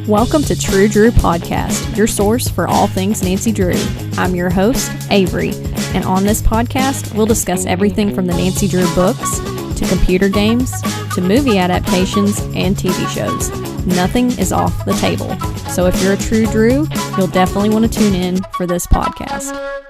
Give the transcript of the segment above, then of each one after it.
Welcome to True Drew Podcast, your source for all things Nancy Drew. I'm your host, Avery, and on this podcast, we'll discuss everything from the Nancy Drew books, to computer games, to movie adaptations, and TV shows. Nothing is off the table. So if you're a True Drew, you'll definitely want to tune in for this podcast.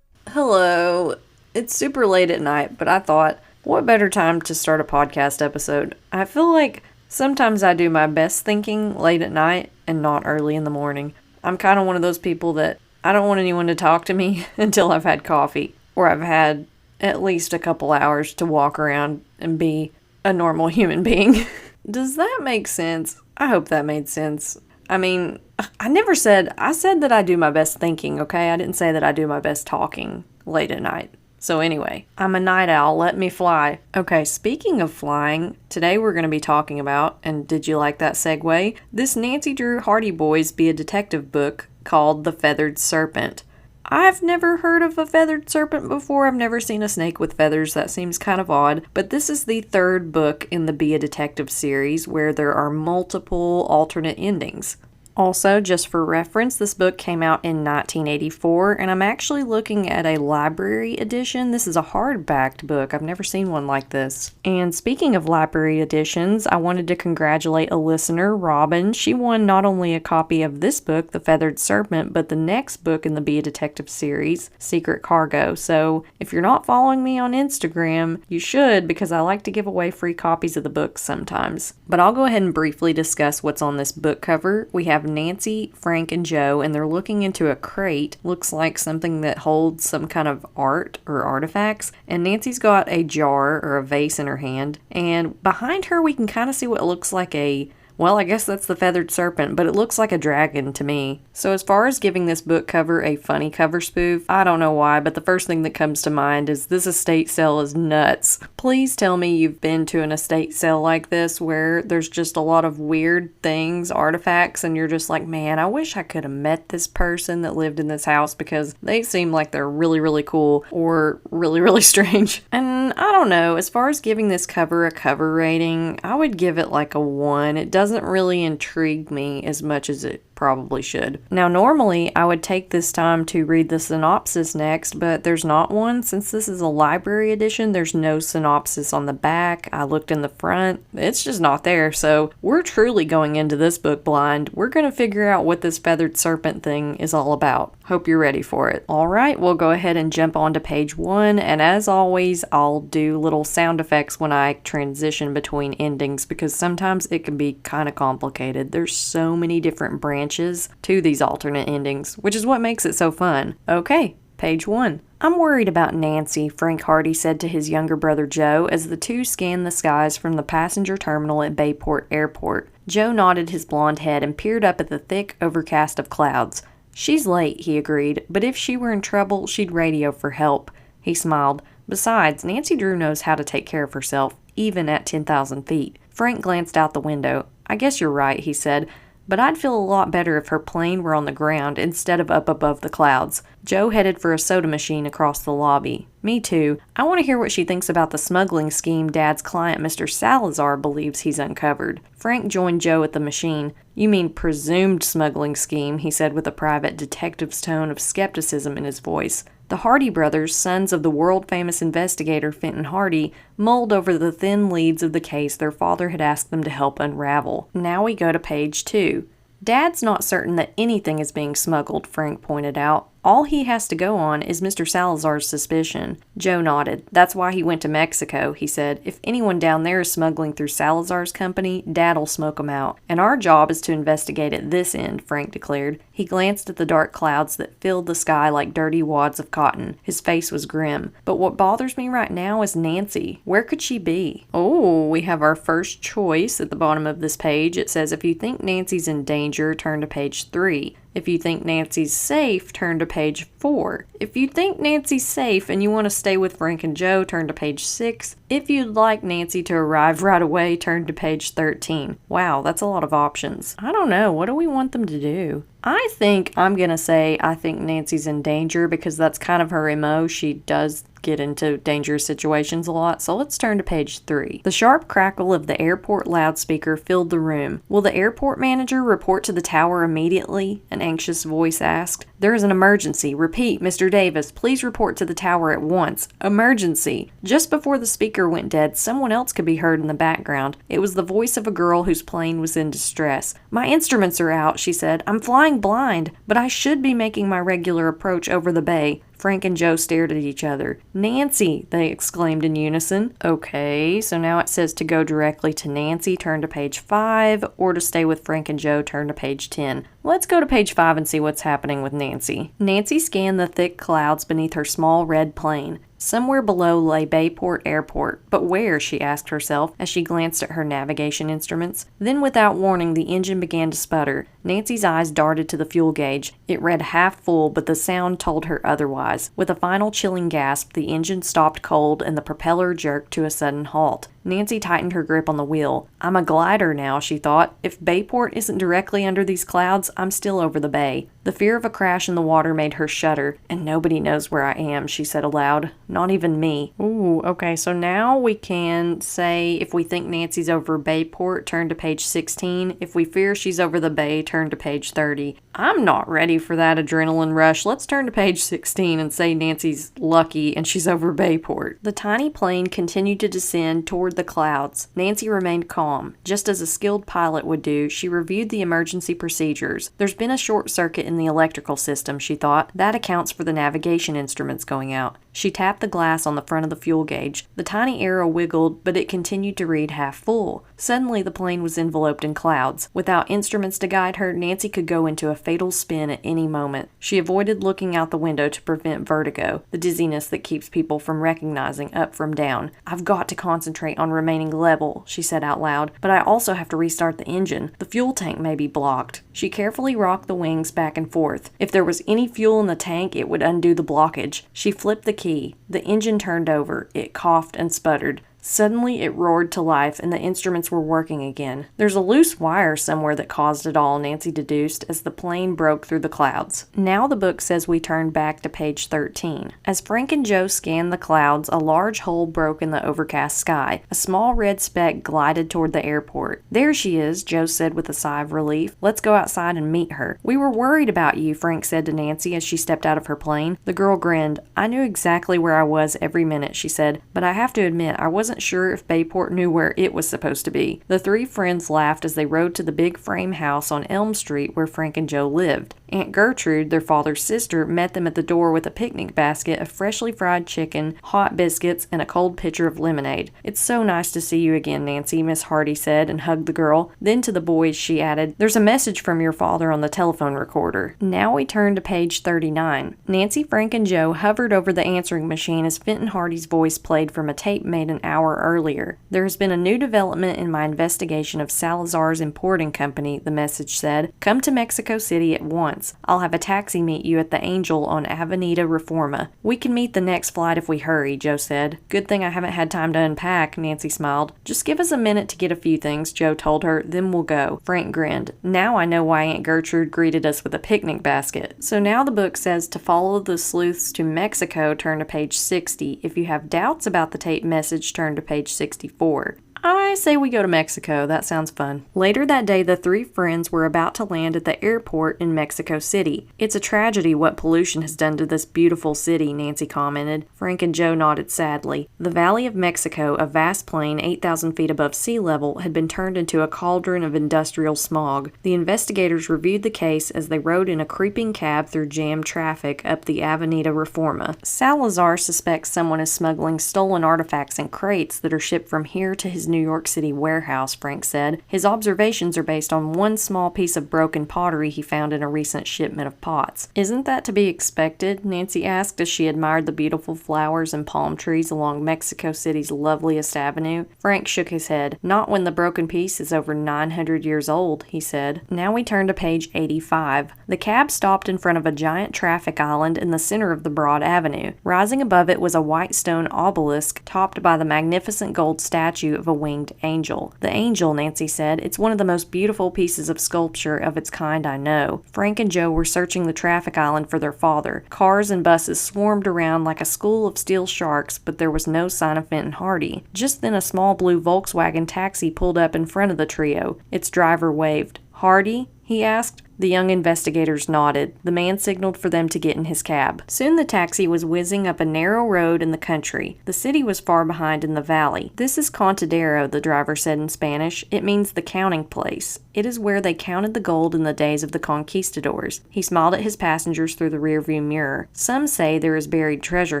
Hello. It's super late at night, but I thought, what better time to start a podcast episode? I feel like sometimes I do my best thinking late at night and not early in the morning. I'm kind of one of those people that I don't want anyone to talk to me until I've had coffee or I've had at least a couple hours to walk around and be a normal human being. Does that make sense? I hope that made sense. I mean, I said that I do my best thinking, okay? I didn't say that I do my best talking late at night. So anyway, I'm a night owl, let me fly. Okay, speaking of flying, today we're going to be talking about, and did you like that segue? This Nancy Drew Hardy Boys Be a Detective book called The Feathered Serpent. I've never heard of a feathered serpent before. I've never seen a snake with feathers. That seems kind of odd. But this is the third book in the Be a Detective series where there are multiple alternate endings. Also, just for reference, this book came out in 1984, and I'm actually looking at a library edition. This is a hardbacked book. I've never seen one like this. And speaking of library editions, I wanted to congratulate a listener, Robin. She won not only a copy of this book, The Feathered Serpent, but the next book in the Be a Detective series, Secret Cargo. So if you're not following me on Instagram, you should, because I like to give away free copies of the books sometimes. But I'll go ahead and briefly discuss what's on this book cover. We have Nancy, Frank, and Joe, and they're looking into a crate. Looks like something that holds some kind of art or artifacts. And Nancy's got a jar or a vase in her hand. And behind her, we can kind of see what looks like I guess that's the feathered serpent, but it looks like a dragon to me. So as far as giving this book cover a funny cover spoof, I don't know why, but the first thing that comes to mind is this estate sale is nuts. Please tell me you've been to an estate sale like this where there's just a lot of weird things, artifacts, and you're just like, man, I wish I could have met this person that lived in this house because they seem like they're really, really cool or really, really strange. And I don't know, as far as giving this cover a cover rating, I would give it like a 1. It doesn't really intrigue me as much as it probably should. Now, normally I would take this time to read the synopsis next, but there's not one. Since this is a library edition, there's no synopsis on the back. I looked in the front. It's just not there. So we're truly going into this book blind. We're going to figure out what this feathered serpent thing is all about. Hope you're ready for it. All right, we'll go ahead and jump on to page 1. And as always, I'll do little sound effects when I transition between endings because sometimes it can be kind of complicated. There's so many different branches to these alternate endings, which is what makes it so fun. Okay, page 1. I'm worried about Nancy, Frank Hardy said to his younger brother Joe as the two scanned the skies from the passenger terminal at Bayport Airport. Joe nodded his blonde head and peered up at the thick overcast of clouds. She's late, he agreed, but if she were in trouble, she'd radio for help. He smiled. Besides, Nancy Drew knows how to take care of herself, even at 10,000 feet. Frank glanced out the window. I guess you're right, he said. But I'd feel a lot better if her plane were on the ground instead of up above the clouds. Joe headed for a soda machine across the lobby. Me too. I want to hear what she thinks about the smuggling scheme Dad's client, Mr. Salazar, believes he's uncovered. Frank joined Joe at the machine. You mean presumed smuggling scheme, he said with a private detective's tone of skepticism in his voice. The Hardy brothers, sons of the world-famous investigator Fenton Hardy, mulled over the thin leads of the case their father had asked them to help unravel. Now we go to page 2. Dad's not certain that anything is being smuggled, Frank pointed out. All he has to go on is Mr. Salazar's suspicion. Joe nodded. That's why he went to Mexico, he said. If anyone down there is smuggling through Salazar's company, Dad'll smoke 'em out. And our job is to investigate at this end, Frank declared. He glanced at the dark clouds that filled the sky like dirty wads of cotton. His face was grim. But what bothers me right now is Nancy. Where could she be? Oh, we have our first choice at the bottom of this page. It says, if you think Nancy's in danger, turn to page 3. If you think Nancy's safe, turn to page 4. If you think Nancy's safe and you want to stay with Frank and Joe, turn to page 6. If you'd like Nancy to arrive right away, turn to page 13. Wow, that's a lot of options. I don't know. What do we want them to do? I think I'm going to say I think Nancy's in danger because that's kind of her MO. She does get into dangerous situations a lot, so let's turn to page 3. The sharp crackle of the airport loudspeaker filled the room. Will the airport manager report to the tower immediately? An anxious voice asked. There is an emergency. Repeat, Mr. Davis, please report to the tower at once. Emergency. Just before the speaker went dead, someone else could be heard in the background. It was the voice of a girl whose plane was in distress. My instruments are out, she said. I'm flying blind, but I should be making my regular approach over the bay. Frank and Joe stared at each other. Nancy, they exclaimed in unison. Okay, so now it says to go directly to Nancy, turn to page 5, or to stay with Frank and Joe, turn to page 10. Let's go to page 5 and see what's happening with Nancy. Nancy scanned the thick clouds beneath her small red plane. Somewhere below lay Bayport Airport, but where, she asked herself as she glanced at her navigation instruments. Then without warning, the engine began to sputter. Nancy's eyes darted to the fuel gauge. It read half full, but the sound told her otherwise. With a final chilling gasp, the engine stopped cold and the propeller jerked to a sudden halt. Nancy tightened her grip on the wheel. I'm a glider now, she thought. If Bayport isn't directly under these clouds, I'm still over the bay. The fear of a crash in the water made her shudder. And nobody knows where I am, she said aloud. Not even me. Ooh, okay, so now we can say if we think Nancy's over Bayport, turn to page 16. If we fear she's over the bay, turn to page 30. I'm not ready for that adrenaline rush. Let's turn to page 16 and say Nancy's lucky and she's over Bayport. The tiny plane continued to descend toward the clouds. Nancy remained calm. Just as a skilled pilot would do, she reviewed the emergency procedures. There's been a short circuit in the electrical system, she thought. That accounts for the navigation instruments going out. She tapped the glass on the front of the fuel gauge. The tiny arrow wiggled, but it continued to read half full. Suddenly, the plane was enveloped in clouds. Without instruments to guide her, Nancy could go into a fatal spin at any moment. She avoided looking out the window to prevent vertigo, the dizziness that keeps people from recognizing up from down. I've got to concentrate on remaining level, she said out loud, but I also have to restart the engine. The fuel tank may be blocked. She carefully rocked the wings back and forth. If there was any fuel in the tank, it would undo the blockage. She flipped the key. The engine turned over. It coughed and sputtered. Suddenly, it roared to life, and the instruments were working again. There's a loose wire somewhere that caused it all, Nancy deduced, as the plane broke through the clouds. Now the book says we turn back to page 13. As Frank and Joe scanned the clouds, a large hole broke in the overcast sky. A small red speck glided toward the airport. There she is, Joe said with a sigh of relief. Let's go outside and meet her. We were worried about you, Frank said to Nancy as she stepped out of her plane. The girl grinned. I knew exactly where I was every minute, she said, but I have to admit I wasn't sure if Bayport knew where it was supposed to be. The three friends laughed as they rode to the big frame house on Elm Street where Frank and Joe lived. Aunt Gertrude, their father's sister, met them at the door with a picnic basket of freshly fried chicken, hot biscuits, and a cold pitcher of lemonade. It's so nice to see you again, Nancy, Miss Hardy said, and hugged the girl. Then to the boys, she added, There's a message from your father on the telephone recorder. Now we turn to page 39. Nancy, Frank, and Joe hovered over the answering machine as Fenton Hardy's voice played from a tape made an hour earlier. There has been a new development in my investigation of Salazar's Importing Company, the message said. Come to Mexico City at once. I'll have a taxi meet you at the Angel on Avenida Reforma. We can meet the next flight if we hurry, Joe said. Good thing I haven't had time to unpack, Nancy smiled. Just give us a minute to get a few things, Joe told her, then we'll go. Frank grinned. Now I know why Aunt Gertrude greeted us with a picnic basket. So now the book says to follow the sleuths to Mexico, turn to page 60. If you have doubts about the tape message, turn to page 64. I say we go to Mexico. That sounds fun. Later that day, the three friends were about to land at the airport in Mexico City. It's a tragedy what pollution has done to this beautiful city, Nancy commented. Frank and Joe nodded sadly. The Valley of Mexico, a vast plain 8,000 feet above sea level, had been turned into a cauldron of industrial smog. The investigators reviewed the case as they rode in a creeping cab through jammed traffic up the Avenida Reforma. Salazar suspects someone is smuggling stolen artifacts in crates that are shipped from here to his New York City warehouse, Frank said. His observations are based on one small piece of broken pottery he found in a recent shipment of pots. Isn't that to be expected? Nancy asked as she admired the beautiful flowers and palm trees along Mexico City's loveliest avenue. Frank shook his head. Not when the broken piece is over 900 years old, he said. Now we turn to page 85. The cab stopped in front of a giant traffic island in the center of the broad avenue. Rising above it was a white stone obelisk topped by the magnificent gold statue of a winged angel. The angel, Nancy said. It's one of the most beautiful pieces of sculpture of its kind I know. Frank and Joe were searching the traffic island for their father. Cars and buses swarmed around like a school of steel sharks, but there was no sign of Fenton Hardy. Just then a small blue Volkswagen taxi pulled up in front of the trio. Its driver waved. "Hardy?" he asked. The young investigators nodded. The man signaled for them to get in his cab. Soon the taxi was whizzing up a narrow road in the country. The city was far behind in the valley. "This is Contadero," the driver said in Spanish. "It means the counting place. It is where they counted the gold in the days of the conquistadors." He smiled at his passengers through the rearview mirror. "Some say there is buried treasure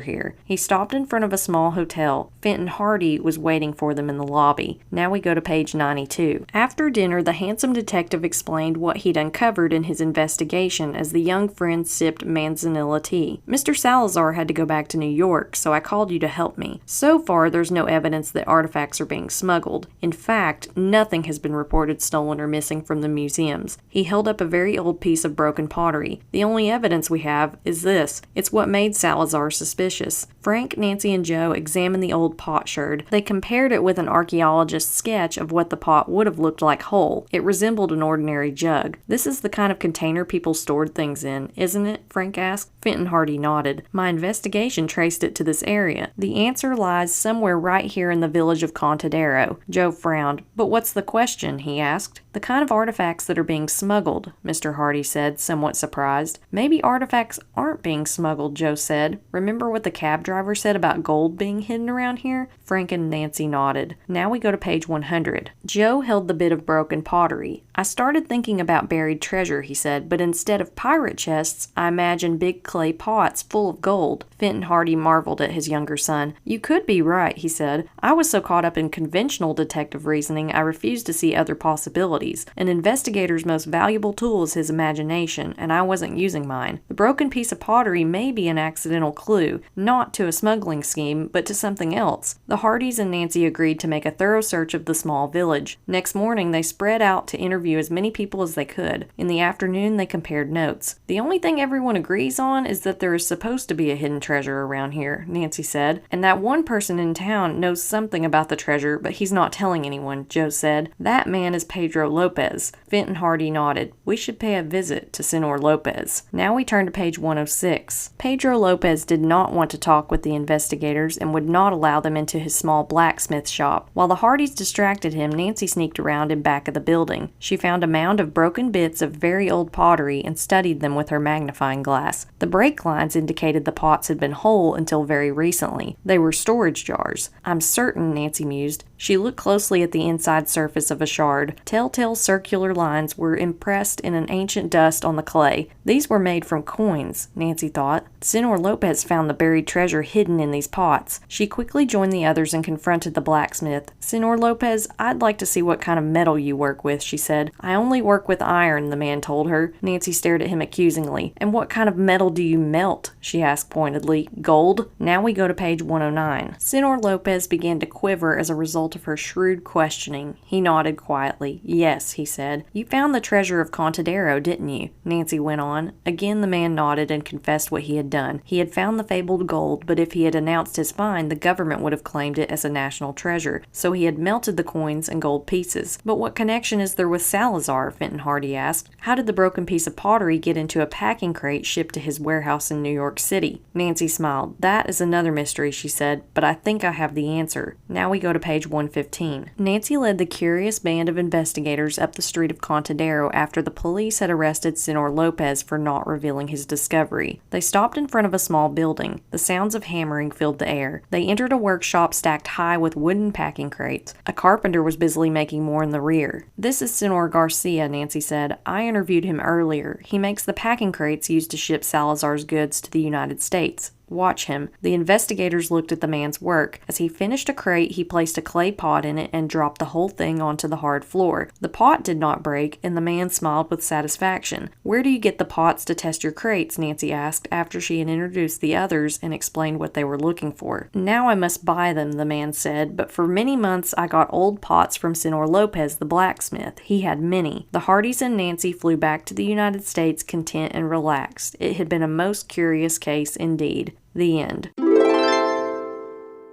here." He stopped in front of a small hotel. Fenton Hardy was waiting for them in the lobby. Now we go to page 92. After dinner, the handsome detective explained what he'd uncovered in his investigation as the young friend sipped manzanilla tea. "Mr. Salazar had to go back to New York, so I called you to help me. So far, there's no evidence that artifacts are being smuggled. In fact, nothing has been reported stolen or missing from the museums." He held up a very old piece of broken pottery. "The only evidence we have is this. It's what made Salazar suspicious." Frank, Nancy, and Joe examined the old potsherd. They compared it with an archaeologist's sketch of what the pot would have looked like whole. It resembled an ordinary jug. "This is the kind of container people stored things in, isn't it?" Frank asked. Fenton Hardy nodded. "My investigation traced it to this area. The answer lies somewhere right here in the village of Contadero." Joe frowned. "But what's the question?" he asked. "The kind of artifacts that are being smuggled," Mr. Hardy said, somewhat surprised. "Maybe artifacts aren't being smuggled," Joe said. "Remember what the cab driver said about gold being hidden around here?" Frank and Nancy nodded. Now we go to page 100. Joe held the bit of broken pottery. "I started thinking about buried treasure," he said, "but instead of pirate chests, I imagined big clay pots full of gold." Fenton Hardy marveled at his younger son. "You could be right," he said. "I was so caught up in conventional detective reasoning, I refused to see other possibilities. An investigator's most valuable tool is his imagination, and I wasn't using mine. The broken piece of pottery may be an accidental clue, not to a smuggling scheme, but to something else." The Hardys and Nancy agreed to make a thorough search of the small village. Next morning, they spread out to interview as many people as they could. In the afternoon, they compared notes. "The only thing everyone agrees on is that there is supposed to be a hidden treasure around here," Nancy said. "And that one person in town knows something about the treasure, but he's not telling anyone," Joe said. "That man is Pedro Lopez." Fenton Hardy nodded. "We should pay a visit to Senor Lopez." Now we turn to page 106. Pedro Lopez did not want to talk with the investigators and would not allow them into his small blacksmith shop. While the Hardys distracted him, Nancy sneaked around in back of the building. She found a mound of broken bits of very old pottery and studied them with her magnifying glass. The break lines indicated the pots had been whole until very recently. They were storage jars. "I'm certain," Nancy mused. She looked closely at the inside surface of a shard. Telltale circular lines were impressed in an ancient dust on the clay. These were made from coins, Nancy thought. Senor Lopez found the buried treasure hidden in these pots. She quickly joined the others and confronted the blacksmith. "Senor Lopez, I'd like to see what kind of metal you work with," she said. "I only work with iron," the man told her. Nancy stared at him accusingly. "And what kind of metal do you melt?" she asked pointedly. "Gold?" Now we go to page 109. Senor Lopez began to quiver as a result of her shrewd questioning. He nodded quietly. "Yes," he said. "You found the treasure of Contadero, didn't you?" Nancy went on. Again the man nodded and confessed what he had done. He had found the fabled gold, but if he had announced his find, the government would have claimed it as a national treasure. So he had melted the coins and gold pieces. "But what connection is there with Salazar?" Fenton Hardy asked. "How did the broken piece of pottery get into a packing crate shipped to his warehouse in New York City?" Nancy smiled. "That is another mystery," she said, "but I think I have the answer." Now we go to page 115. Nancy led the curious band of investigators up the street of Contadero after the police had arrested Senor Lopez for not revealing his discovery. They stopped in front of a small building. The sounds of hammering filled the air. They entered a workshop stacked high with wooden packing crates. A carpenter was busily making more in the rear. "This is Senor Garcia," Nancy said. "I interviewed him earlier. He makes the packing crates used to ship Salazar's goods to the United States. Watch him." The investigators looked at the man's work. As he finished a crate, he placed a clay pot in it and dropped the whole thing onto the hard floor. The pot did not break, and the man smiled with satisfaction. "Where do you get the pots to test your crates?" Nancy asked, after she had introduced the others and explained what they were looking for. "Now I must buy them," the man said, "but for many months I got old pots from Senor Lopez, the blacksmith. He had many." The Hardys and Nancy flew back to the United States content and relaxed. It had been a most curious case indeed. The end.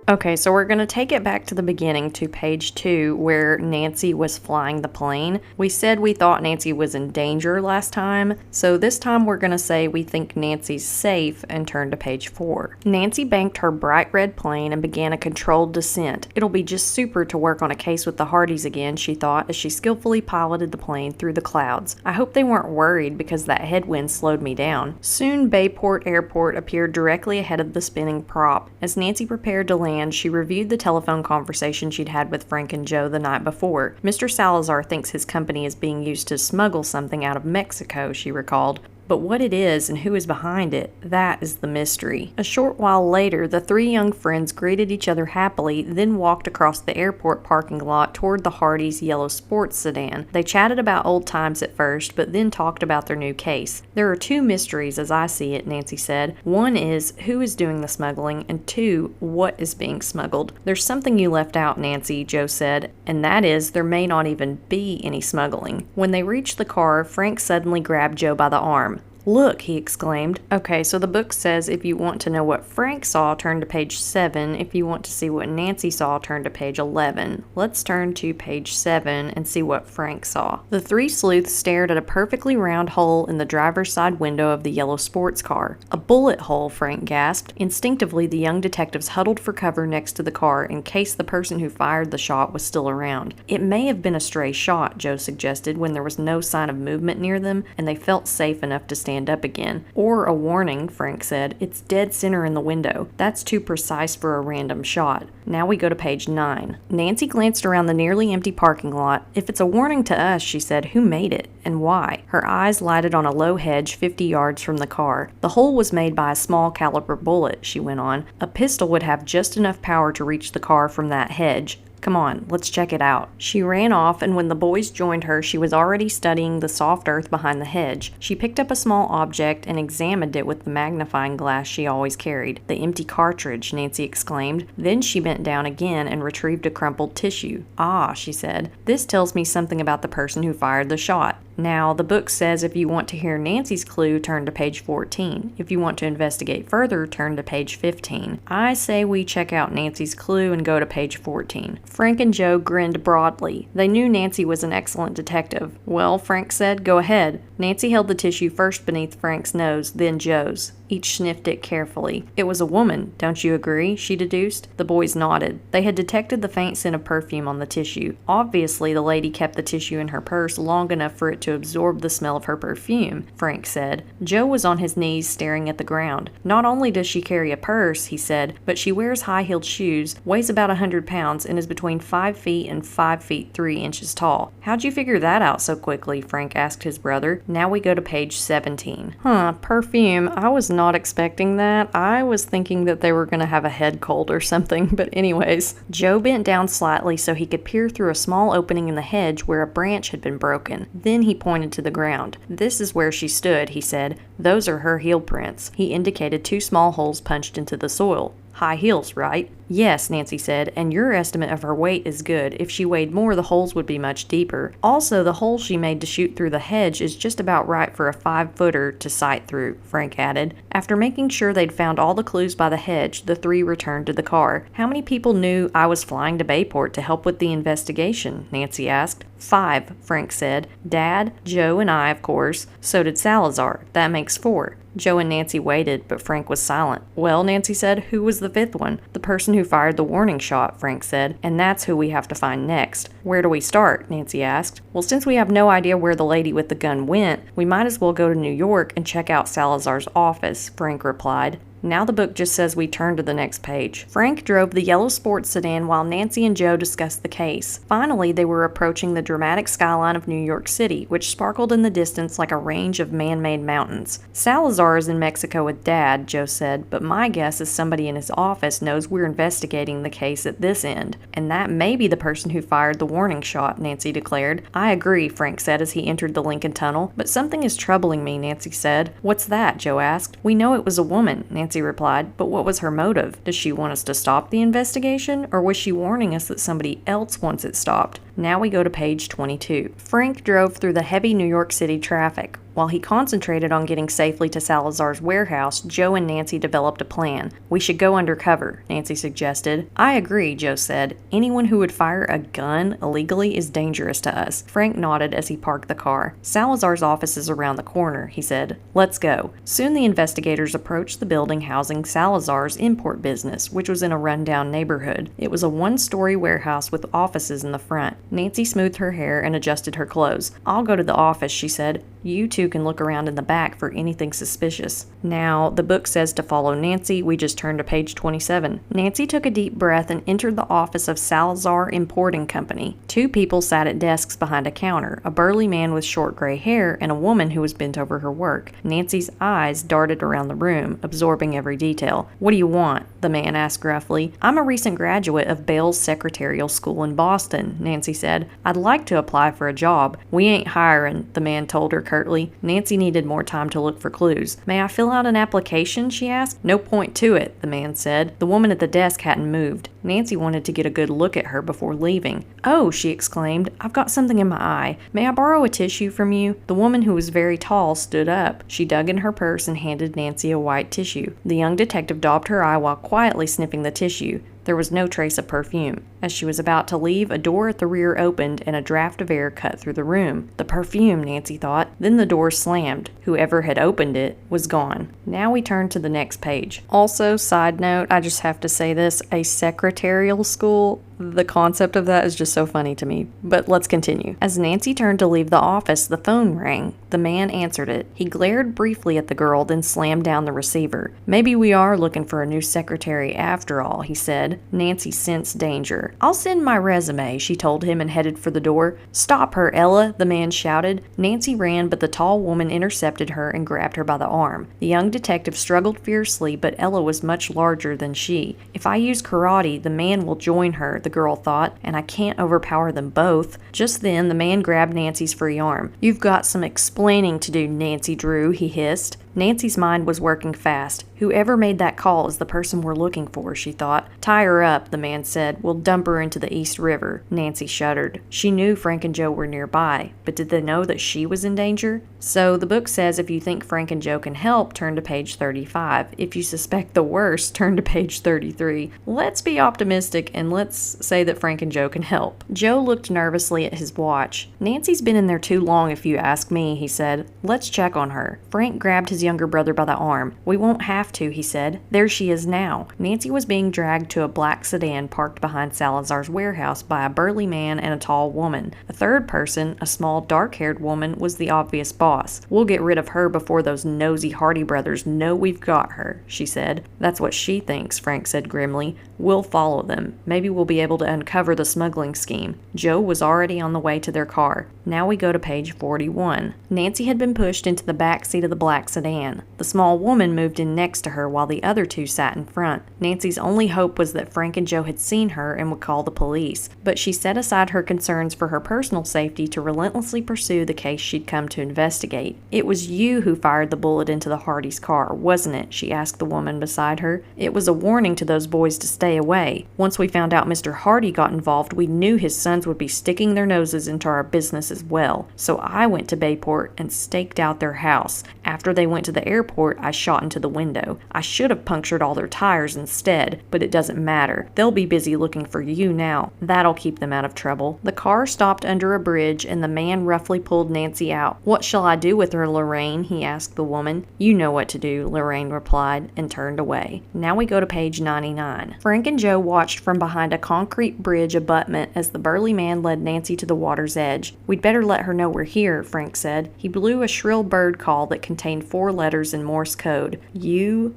Okay, so we're going to take it back to the beginning to page 2 where Nancy was flying the plane. We said we thought Nancy was in danger last time, so this time we're going to say we think Nancy's safe and turn to page 4. Nancy banked her bright red plane and began a controlled descent. It'll be just super to work on a case with the Hardys again, she thought as she skillfully piloted the plane through the clouds. I hope they weren't worried because that headwind slowed me down. Soon Bayport Airport appeared directly ahead of the spinning prop. As Nancy prepared to land, she reviewed the telephone conversation she'd had with Frank and Joe the night before. Mr. Salazar thinks his company is being used to smuggle something out of Mexico, she recalled. But what it is and who is behind it, that is the mystery. A short while later, the three young friends greeted each other happily, then walked across the airport parking lot toward the Hardys' yellow sports sedan. They chatted about old times at first, but then talked about their new case. There are two mysteries as I see it, Nancy said. One is who is doing the smuggling, and two, what is being smuggled. There's something you left out, Nancy, Joe said, and that is there may not even be any smuggling. When they reached the car, Frank suddenly grabbed Joe by the arm. "Look," he exclaimed. Okay, so the book says if you want to know what Frank saw, turn to page 7. If you want to see what Nancy saw, turn to page 11. Let's turn to page 7 and see what Frank saw. The three sleuths stared at a perfectly round hole in the driver's side window of the yellow sports car. "A bullet hole," Frank gasped. Instinctively, the young detectives huddled for cover next to the car in case the person who fired the shot was still around. "It may have been a stray shot," Joe suggested when there was no sign of movement near them and they felt safe enough to stand up again. "Or a warning," Frank said. "It's dead center in the window. That's too precise for a random shot." Now we go to page 9. Nancy glanced around the nearly empty parking lot. "If it's a warning to us," she said, "who made it? And why?" Her eyes lighted on a low hedge 50 yards from the car. "The hole was made by a small caliber bullet," she went on. "A pistol would have just enough power to reach the car from that hedge. Come on, let's check it out." She ran off, and when the boys joined her, she was already studying the soft earth behind the hedge. She picked up a small object and examined it with the magnifying glass she always carried. "The empty cartridge," Nancy exclaimed. Then she bent down again and retrieved a crumpled tissue. "Ah," she said, "this tells me something about the person who fired the shot." Now, the book says if you want to hear Nancy's clue, turn to page 14. If you want to investigate further, turn to page 15. I say we check out Nancy's clue and go to page 14. Frank and Joe grinned broadly. They knew Nancy was an excellent detective. "Well," Frank said, "go ahead." Nancy held the tissue first beneath Frank's nose, then Joe's. Each sniffed it carefully. "It was a woman, don't you agree?" she deduced. The boys nodded. They had detected the faint scent of perfume on the tissue. Obviously, the lady kept the tissue in her purse long enough for it to absorb the smell of her perfume, Frank said. Joe was on his knees staring at the ground. "Not only does she carry a purse," he said, "but she wears high-heeled shoes, weighs about 100 pounds, and is between 5 feet and 5 feet 3 inches tall." "How'd you figure that out so quickly?" Frank asked his brother. Now we go to page 17. Perfume. I was not expecting that. I was thinking that they were going to have a head cold or something, but anyways. Joe bent down slightly so he could peer through a small opening in the hedge where a branch had been broken. Then he pointed to the ground. "This is where she stood," he said. "Those are her heel prints." He indicated 2 small holes punched into the soil. "High heels, right?" "Yes," Nancy said, "and your estimate of her weight is good. If she weighed more, the holes would be much deeper. Also, the hole she made to shoot through the hedge is just about right for a 5-footer to sight through," Frank added. After making sure they'd found all the clues by the hedge, the three returned to the car. "How many people knew I was flying to Bayport to help with the investigation?" Nancy asked. 5, Frank said. "Dad, Joe, and I, of course. So did Salazar. That makes 4. Joe and Nancy waited, but Frank was silent. "Well," Nancy said, "who was the 5th one?" "The person who fired the warning shot," Frank said. "And that's who we have to find next." "Where do we start?" Nancy asked. "Well, since we have no idea where the lady with the gun went, we might as well go to New York and check out Salazar's office," Frank replied. Now the book just says we turn to the next page. Frank drove the yellow sports sedan while Nancy and Joe discussed the case. Finally, they were approaching the dramatic skyline of New York City, which sparkled in the distance like a range of man-made mountains. "Salazar is in Mexico with Dad," Joe said, "but my guess is somebody in his office knows we're investigating the case at this end. And that may be the person who fired the warning shot," Nancy declared. "I agree," Frank said as he entered the Lincoln Tunnel. "But something is troubling me," Nancy said. "What's that?" Joe asked. "We know it was a woman," Nancy replied, "but what was her motive? Does she want us to stop the investigation, or was she warning us that somebody else wants it stopped?" Now we go to page 22. Frank drove through the heavy New York City traffic. While he concentrated on getting safely to Salazar's warehouse, Joe and Nancy developed a plan. We should go undercover, Nancy suggested. I agree, Joe said. Anyone who would fire a gun illegally is dangerous to us. Frank nodded as he parked the car. Salazar's office is around the corner, he said. Let's go. Soon the investigators approached the building housing Salazar's import business, which was in a rundown neighborhood. It was a one-story warehouse with offices in the front. Nancy smoothed her hair and adjusted her clothes. I'll go to the office, she said. You two can look around in the back for anything suspicious. Now, the book says to follow Nancy. We just turned to page 27. Nancy took a deep breath and entered the office of Salazar Importing Company. Two people sat at desks behind a counter, a burly man with short gray hair and a woman who was bent over her work. Nancy's eyes darted around the room, absorbing every detail. What do you want? The man asked gruffly. I'm a recent graduate of Bell's Secretarial School in Boston, Nancy said. I'd like to apply for a job. We ain't hiring, the man told her curtly. Nancy needed more time to look for clues. May I fill out an application? She asked. No point to it, the man said. The woman at the desk hadn't moved. Nancy wanted to get a good look at her before leaving. Oh, she exclaimed. I've got something in my eye. May I borrow a tissue from you? The woman, who was very tall, stood up. She dug in her purse and handed Nancy a white tissue. The young detective daubed her eye while quietly sniffing the tissue. There was no trace of perfume. As she was about to leave, a door at the rear opened and a draft of air cut through the room. The perfume, Nancy thought. Then the door slammed. Whoever had opened it was gone. Now we turn to the next page. Also, side note, I just have to say this, a secretarial school, the concept of that is just so funny to me. But let's continue. As Nancy turned to leave the office, the phone rang. The man answered it. He glared briefly at the girl, then slammed down the receiver. Maybe we are looking for a new secretary after all, he said. Nancy sensed danger. I'll send my resume, she told him and headed for the door. Stop her, Ella, the man shouted. Nancy ran, but the tall woman intercepted her and grabbed her by the arm. The young detective struggled fiercely, but Ella was much larger than she. If I use karate, the man will join her, the girl thought, and I can't overpower them both. Just then, the man grabbed Nancy's free arm. You've got some explaining to do, Nancy Drew, he hissed. Nancy's mind was working fast. Whoever made that call is the person we're looking for, she thought. Tie her up, the man said. We'll dump her into the East River. Nancy shuddered. She knew Frank and Joe were nearby, but did they know that she was in danger? So the book says if you think Frank and Joe can help, turn to page 35. If you suspect the worst, turn to page 33. Let's be optimistic and let's say that Frank and Joe can help. Joe looked nervously at his watch. Nancy's been in there too long if you ask me, he said. Let's check on her. Frank grabbed his younger brother by the arm. We won't have to, he said. There she is now. Nancy was being dragged to a black sedan parked behind Salazar's warehouse by a burly man and a tall woman. A third person, a small dark-haired woman, was the obvious boss. We'll get rid of her before those nosy Hardy brothers know we've got her, she said. That's what she thinks, Frank said grimly. We'll follow them. Maybe we'll be able to uncover the smuggling scheme. Joe was already on the way to their car. Now we go to page 41. Nancy had been pushed into the back seat of the black sedan. The small woman moved in next to her while the other two sat in front. Nancy's only hope was that Frank and Joe had seen her and would call the police, but she set aside her concerns for her personal safety to relentlessly pursue the case she'd come to investigate. It was you who fired the bullet into the Hardy's car, wasn't it? She asked the woman beside her. It was a warning to those boys to stay away. Once we found out Mr. Hardy got involved, we knew his sons would be sticking their noses into our business as well. So I went to Bayport and staked out their house. After they went to the airport, I shot into the window. I should have punctured all their tires instead, but it doesn't matter. They'll be busy looking for you now. That'll keep them out of trouble. The car stopped under a bridge and the man roughly pulled Nancy out. What shall I do with her, Lorraine? He asked the woman. You know what to do, Lorraine replied and turned away. Now we go to page 99. Frank and Joe watched from behind a concrete bridge abutment as the burly man led Nancy to the water's edge. We'd better let her know we're here, Frank said. He blew a shrill bird call that contained 4 letters in Morse code. U-R-O-K.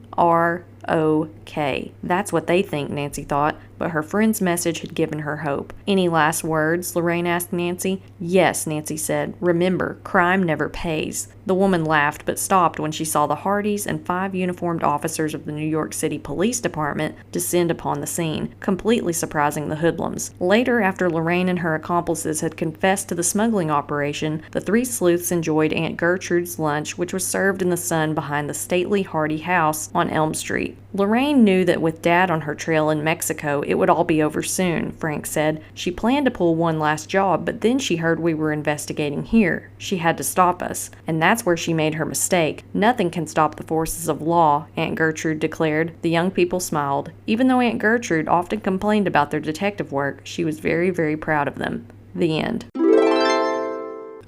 That's what they think, Nancy thought, but her friend's message had given her hope. Any last words? Lorraine asked Nancy. Yes, Nancy said. Remember, crime never pays. The woman laughed but stopped when she saw the Hardys and 5 uniformed officers of the New York City Police Department descend upon the scene, completely surprising the hoodlums. Later, after Lorraine and her accomplices had confessed to the smuggling operation, the 3 sleuths enjoyed Aunt Gertrude's lunch, which was served in the sun behind the stately Hardy house on Elm Street. Lorraine knew that with Dad on her trail in Mexico, it would all be over soon, Frank said. She planned to pull one last job, but then she heard we were investigating here. She had to stop us, and that's where she made her mistake. Nothing can stop the forces of law, Aunt Gertrude declared. The young people smiled. Even though Aunt Gertrude often complained about their detective work, she was very, very proud of them. The end.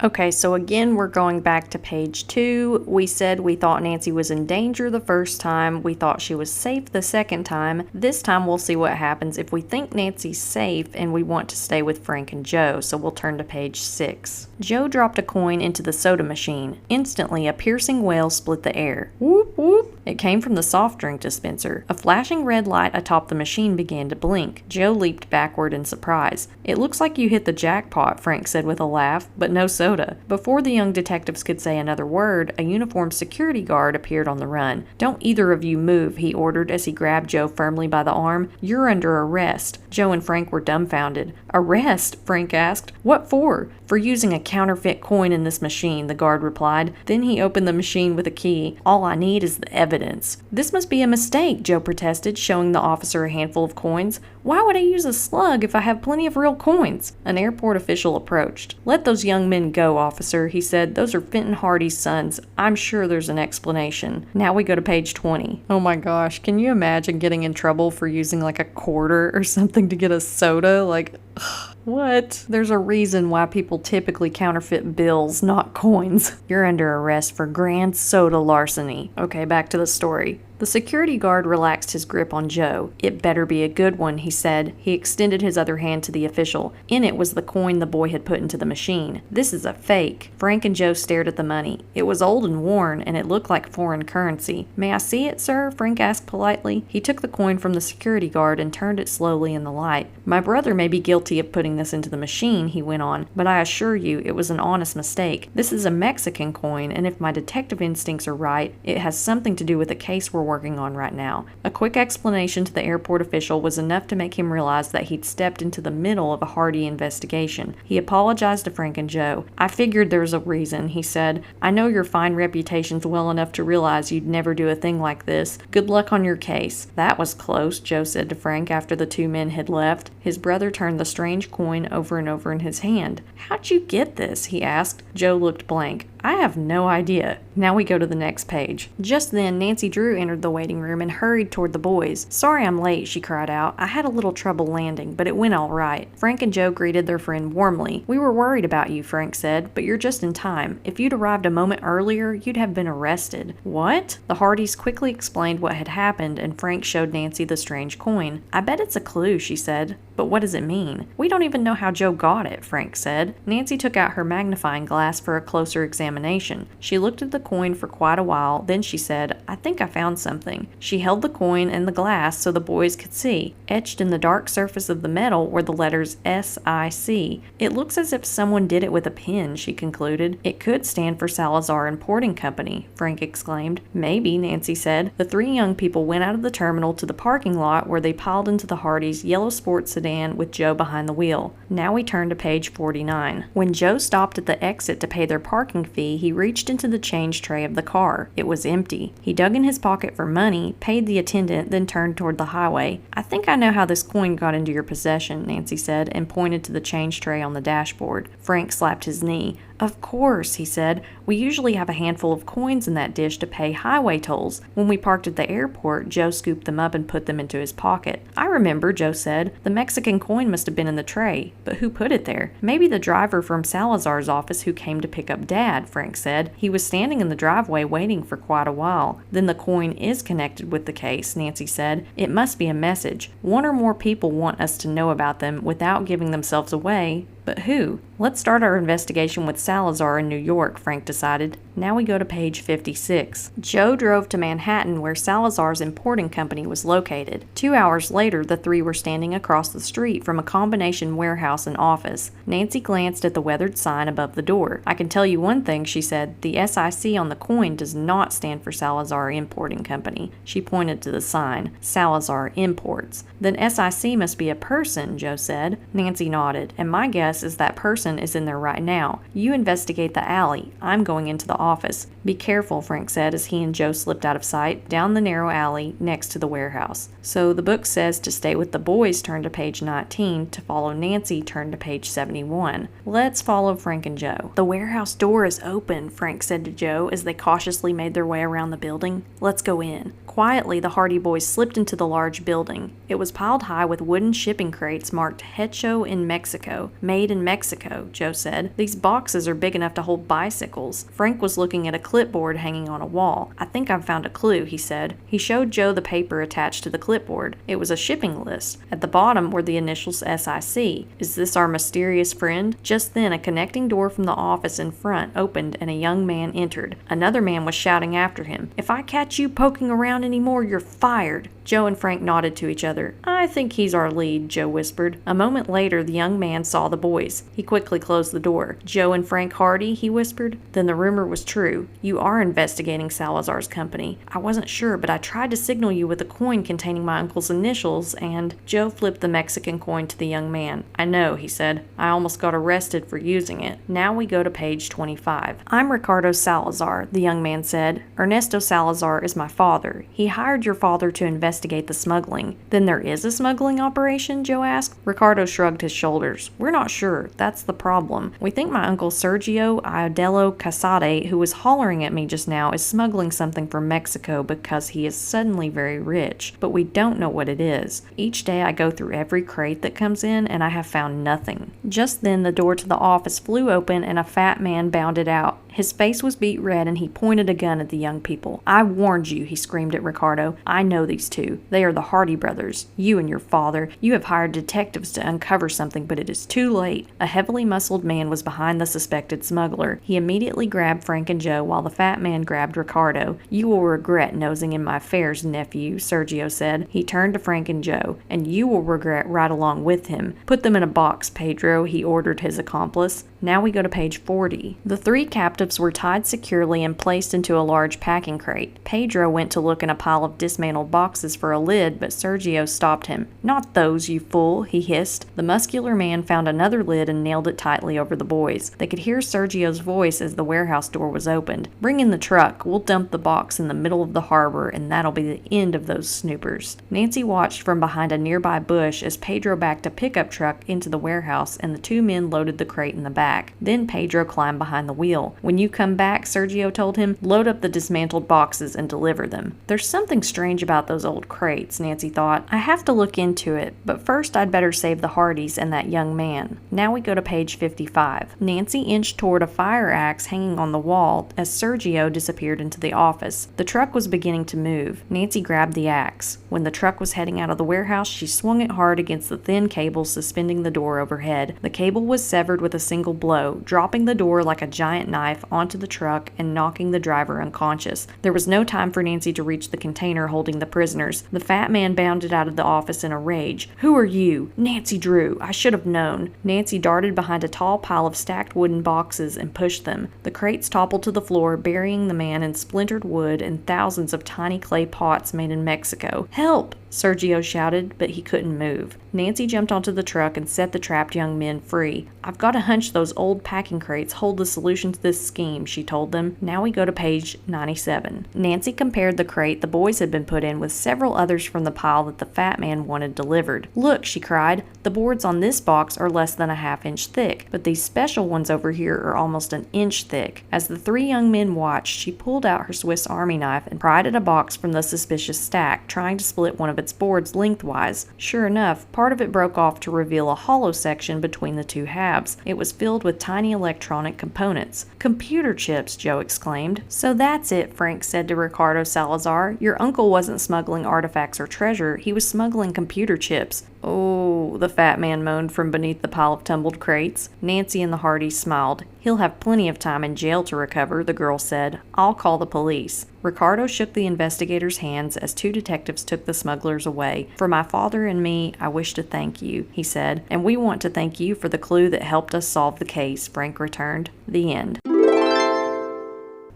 Okay, so again, we're going back to page 2. We said we thought Nancy was in danger the first time. We thought she was safe the second time. This time we'll see what happens if we think Nancy's safe and we want to stay with Frank and Joe, so we'll turn to page 6. Joe dropped a coin into the soda machine. Instantly, a piercing wail split the air. Whoop, whoop. It came from the soft drink dispenser. A flashing red light atop the machine began to blink. Joe leaped backward in surprise. "It looks like you hit the jackpot," Frank said with a laugh, but no soda. Before the young detectives could say another word, a uniformed security guard appeared on the run. "Don't either of you move," he ordered as he grabbed Joe firmly by the arm. "You're under arrest." Joe and Frank were dumbfounded. "Arrest?" Frank asked. "What for?" "For using a counterfeit coin in this machine," the guard replied. Then he opened the machine with a key. "All I need is the evidence." "This must be a mistake," Joe protested, showing the officer a handful of coins. "Why would I use a slug if I have plenty of real coins?" An airport official approached. "Let those young men go, officer," he said. "Those are Fenton Hardy's sons. I'm sure there's an explanation." Now we go to page 20. Oh my gosh, can you imagine getting in trouble for using like a quarter or something to get a soda? Like, ugh. What? There's a reason why people typically counterfeit bills, not coins. You're under arrest for grand soda larceny. Okay, back to the story. The security guard relaxed his grip on Joe. "It better be a good one," he said. He extended his other hand to the official. In it was the coin the boy had put into the machine. "This is a fake." Frank and Joe stared at the money. It was old and worn, and it looked like foreign currency. "May I see it, sir?" Frank asked politely. He took the coin from the security guard and turned it slowly in the light. "My brother may be guilty of putting this into the machine," he went on, "but I assure you it was an honest mistake. This is a Mexican coin, and if my detective instincts are right, it has something to do with the case we're working on right now." A quick explanation to the airport official was enough to make him realize that he'd stepped into the middle of a Hardy investigation. He apologized to Frank and Joe. "I figured there was a reason," he said. "I know your fine reputations well enough to realize you'd never do a thing like this. Good luck on your case." "That was close," Joe said to Frank after the two men had left. His brother turned the strange coin over and over in his hand. "How'd you get this?" he asked. Joe looked blank. "I have no idea." Now we go to the next page. Just then, Nancy Drew entered the waiting room and hurried toward the boys. "Sorry I'm late," she cried out. "I had a little trouble landing, but it went all right." Frank and Joe greeted their friend warmly. "We were worried about you," Frank said, "but you're just in time. If you'd arrived a moment earlier, you'd have been arrested." "What?" The Hardys quickly explained what had happened, and Frank showed Nancy the strange coin. "I bet it's a clue," she said. "But what does it mean?" "We don't even know how Joe got it," Frank said. Nancy took out her magnifying glass for a closer examination. She looked at the coin for quite a while, then she said, "I think I found something." She held the coin and the glass so the boys could see. Etched in the dark surface of the metal were the letters SIC. "It looks as if someone did it with a pen," she concluded. "It could stand for Salazar Importing Company," Frank exclaimed. "Maybe," Nancy said. The three young people went out of the terminal to the parking lot where they piled into the Hardys' yellow sports sedan with Joe behind the wheel. Now we turn to page 49. When Joe stopped at the exit to pay their parking fee, he reached into the change tray of the car. It was empty. He dug in his pocket for money, paid the attendant, then turned toward the highway. "I think I know how this coin got into your possession," Nancy said, and pointed to the change tray on the dashboard. Frank slapped his knee. "Of course," he said. "We usually have a handful of coins in that dish to pay highway tolls. When we parked at the airport, Joe scooped them up and put them into his pocket." "I remember," Joe said. "The Mexican coin must have been in the tray. But who put it there?" "Maybe the driver from Salazar's office who came to pick up Dad," Frank said. "He was standing in the driveway waiting for quite a while." "Then the coin is connected with the case," Nancy said. "It must be a message. One or more people want us to know about them without giving themselves away. But who? Let's start our investigation with Salazar in New York," Frank decided. Now we go to page 56. Joe drove to Manhattan where Salazar's importing company was located. 2 hours later, the three were standing across the street from a combination warehouse and office. Nancy glanced at the weathered sign above the door. "I can tell you one thing," she said. "The SIC on the coin does not stand for Salazar Importing Company." She pointed to the sign. "Salazar Imports." "Then SIC must be a person," Joe said. Nancy nodded. "And my guess is that person is in there right now. You investigate the alley. I'm going into the office. "Be careful," Frank said as he and Joe slipped out of sight, down the narrow alley next to the warehouse. So the book says to stay with the boys, turn to page 19, to follow Nancy, turn to page 71. Let's follow Frank and Joe. "The warehouse door is open," Frank said to Joe as they cautiously made their way around the building. "Let's go in." Quietly, the Hardy boys slipped into the large building. It was piled high with wooden shipping crates marked Hecho in Mexico. "Made in Mexico," Joe said. "These boxes are big enough to hold bicycles." Frank was looking at a clipboard hanging on a wall. "I think I've found a clue," he said. He showed Joe the paper attached to the clipboard. It was a shipping list. At the bottom were the initials SIC. "Is this our mysterious friend?" Just then, a connecting door from the office in front opened and a young man entered. Another man was shouting after him, "If I catch you poking around anymore, you're fired." Joe and Frank nodded to each other. "I think he's our lead," Joe whispered. A moment later, the young man saw the boys. He quickly closed the door. "Joe and Frank Hardy," he whispered. "Then the rumor was true. You are investigating Salazar's company. I wasn't sure, but I tried to signal you with a coin containing my uncle's initials, and—" Joe flipped the Mexican coin to the young man. "I know," he said. "I almost got arrested for using it." Now we go to page 25. "I'm Ricardo Salazar," the young man said. "Ernesto Salazar is my father. He hired your father to investigate the smuggling." "Then there is a smuggling operation?" Joe asked. Ricardo shrugged his shoulders. "We're not sure. That's the problem. We think my uncle Sergio Iodelo Casade, who was hollering at me just now, is smuggling something from Mexico because he is suddenly very rich. But we don't know what it is. Each day I go through every crate that comes in, and I have found nothing." Just then the door to the office flew open and a fat man bounded out. His face was beet red and he pointed a gun at the young people. "I warned you," he screamed at Ricardo. "I know these two. They are the Hardy brothers. You and your father. You have hired detectives to uncover something, but it is too late." A heavily muscled man was behind the suspected smuggler. He immediately grabbed Frank and Joe while the fat man grabbed Ricardo. "You will regret nosing in my affairs, nephew," Sergio said. He turned to Frank and Joe. "And you will regret right along with him. Put them in a box, Pedro," he ordered his accomplice. Now we go to page 40. The three captives were tied securely and placed into a large packing crate. Pedro went to look in a pile of dismantled boxes for a lid, but Sergio stopped him. "Not those, you fool," he hissed. The muscular man found another lid and nailed it tightly over the boys. They could hear Sergio's voice as the warehouse door was opened. "Bring in the truck. We'll dump the box in the middle of the harbor, and that'll be the end of those snoopers." Nancy watched from behind a nearby bush as Pedro backed a pickup truck into the warehouse and the two men loaded the crate in the back. Then Pedro climbed behind the wheel. "When you come back," Sergio told him, "load up the dismantled boxes and deliver them." "There's something strange about those old crates," Nancy thought. "I have to look into it, but first I'd better save the Hardys and that young man." Now we go to page 55. Nancy inched toward a fire axe hanging on the wall as Sergio disappeared into the office. The truck was beginning to move. Nancy grabbed the axe. When the truck was heading out of the warehouse, she swung it hard against the thin cable suspending the door overhead. The cable was severed with a single blow, dropping the door like a giant knife onto the truck and knocking the driver unconscious. There was no time for Nancy to reach the container holding the prisoners. The fat man bounded out of the office in a rage. "Who are you?" "Nancy Drew. I should have known." Nancy darted behind a tall pile of stacked wooden boxes and pushed them. The crates toppled to the floor, burying the man in splintered wood and thousands of tiny clay pots made in Mexico. "Help!" Sergio shouted, but he couldn't move. Nancy jumped onto the truck and set the trapped young men free. "I've got a hunch those old packing crates hold the solution to this scheme," she told them. Now we go to page 97. Nancy compared the crate the boys had been put in with several others from the pile that the fat man wanted delivered. "Look," she cried, "the boards on this box are less than a half-inch thick, but these special ones over here are almost an inch thick." As the three young men watched, she pulled out her Swiss Army knife and pried at a box from the suspicious stack, trying to split one of its boards lengthwise. Sure enough, part of it broke off to reveal a hollow section between the two halves. It was filled with tiny electronic components. "Computer chips," Joe exclaimed. "So that's it," Frank said to Ricardo Salazar. "Your uncle wasn't smuggling artifacts or treasure, he was smuggling computer chips." "Oh," the fat man moaned from beneath the pile of tumbled crates. Nancy and the Hardys smiled. "He'll have plenty of time in jail to recover," the girl said. "I'll call the police." Ricardo shook the investigators' hands as two detectives took the smugglers away. "For my father and me, I wish to thank you," he said. "And we want to thank you for the clue that helped us solve the case," Frank returned. The end.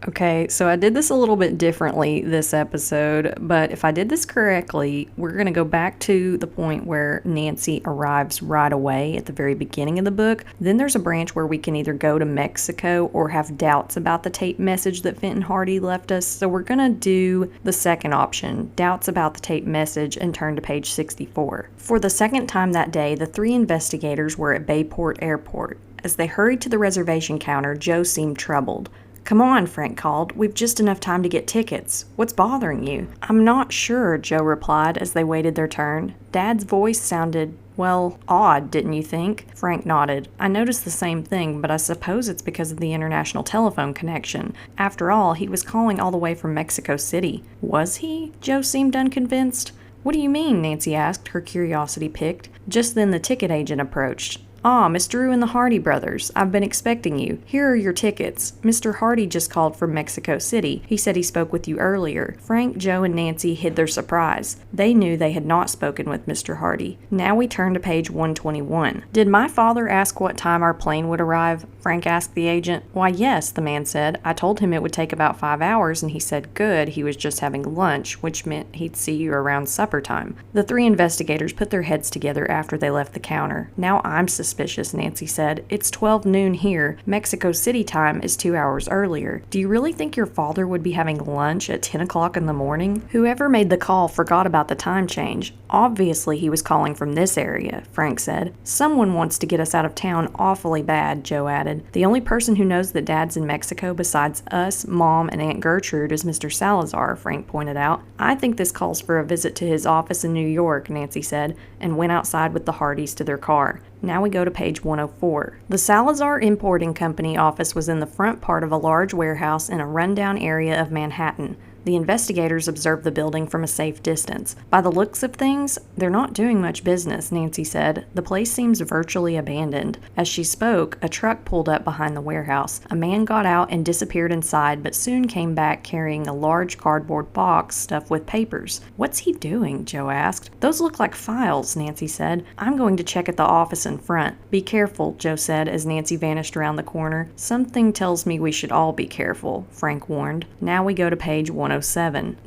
Okay, so I did this a little bit differently this episode, but if I did this correctly, we're going to go back to the point where Nancy arrives right away at the very beginning of the book. Then there's a branch where we can either go to Mexico or have doubts about the tape message that Fenton Hardy left us. So we're going to do the second option, doubts about the tape message, and turn to page 64. For the second time that day, the three investigators were at Bayport Airport. As they hurried to the reservation counter, Joe seemed troubled. "Come on," Frank called. "We've just enough time to get tickets. What's bothering you?" "I'm not sure," Joe replied as they waited their turn. Dad's voice sounded, well, odd, didn't you think? Frank nodded. "I noticed the same thing, but I suppose it's because of the international telephone connection. After all, he was calling all the way from Mexico City." "Was he?" Joe seemed unconvinced. "What do you mean?" Nancy asked, her curiosity piqued. Just then the ticket agent approached. "Ah, Miss Drew and the Hardy brothers. I've been expecting you. Here are your tickets. Mr. Hardy just called from Mexico City. He said he spoke with you earlier." Frank, Joe, and Nancy hid their surprise. They knew they had not spoken with Mr. Hardy. Now we turn to page 121. "Did my father ask what time our plane would arrive?" Frank asked the agent. "Why, yes," the man said. "I told him it would take about 5 hours, and he said good, he was just having lunch, which meant he'd see you around supper time." The three investigators put their heads together after they left the counter. "Now I'm suspicious," Nancy said. "It's 12 noon here. Mexico City time is 2 hours earlier. Do you really think your father would be having lunch at 10 o'clock in the morning?" "Whoever made the call forgot about the time change. Obviously he was calling from this area," Frank said. "Someone wants to get us out of town awfully bad," Joe added. "The only person who knows that Dad's in Mexico besides us, Mom, and Aunt Gertrude is Mr. Salazar," Frank pointed out. "I think this calls for a visit to his office in New York," Nancy said, and went outside with the Hardys to their car. Now we go to page 104. The Salazar Importing Company office was in the front part of a large warehouse in a rundown area of Manhattan. The investigators observed the building from a safe distance. "By the looks of things, they're not doing much business," Nancy said. "The place seems virtually abandoned." As she spoke, a truck pulled up behind the warehouse. A man got out and disappeared inside, but soon came back carrying a large cardboard box stuffed with papers. "What's he doing?" Joe asked. "Those look like files," Nancy said. "I'm going to check at the office in front." "Be careful," Joe said as Nancy vanished around the corner. "Something tells me we should all be careful," Frank warned. Now we go to page 107.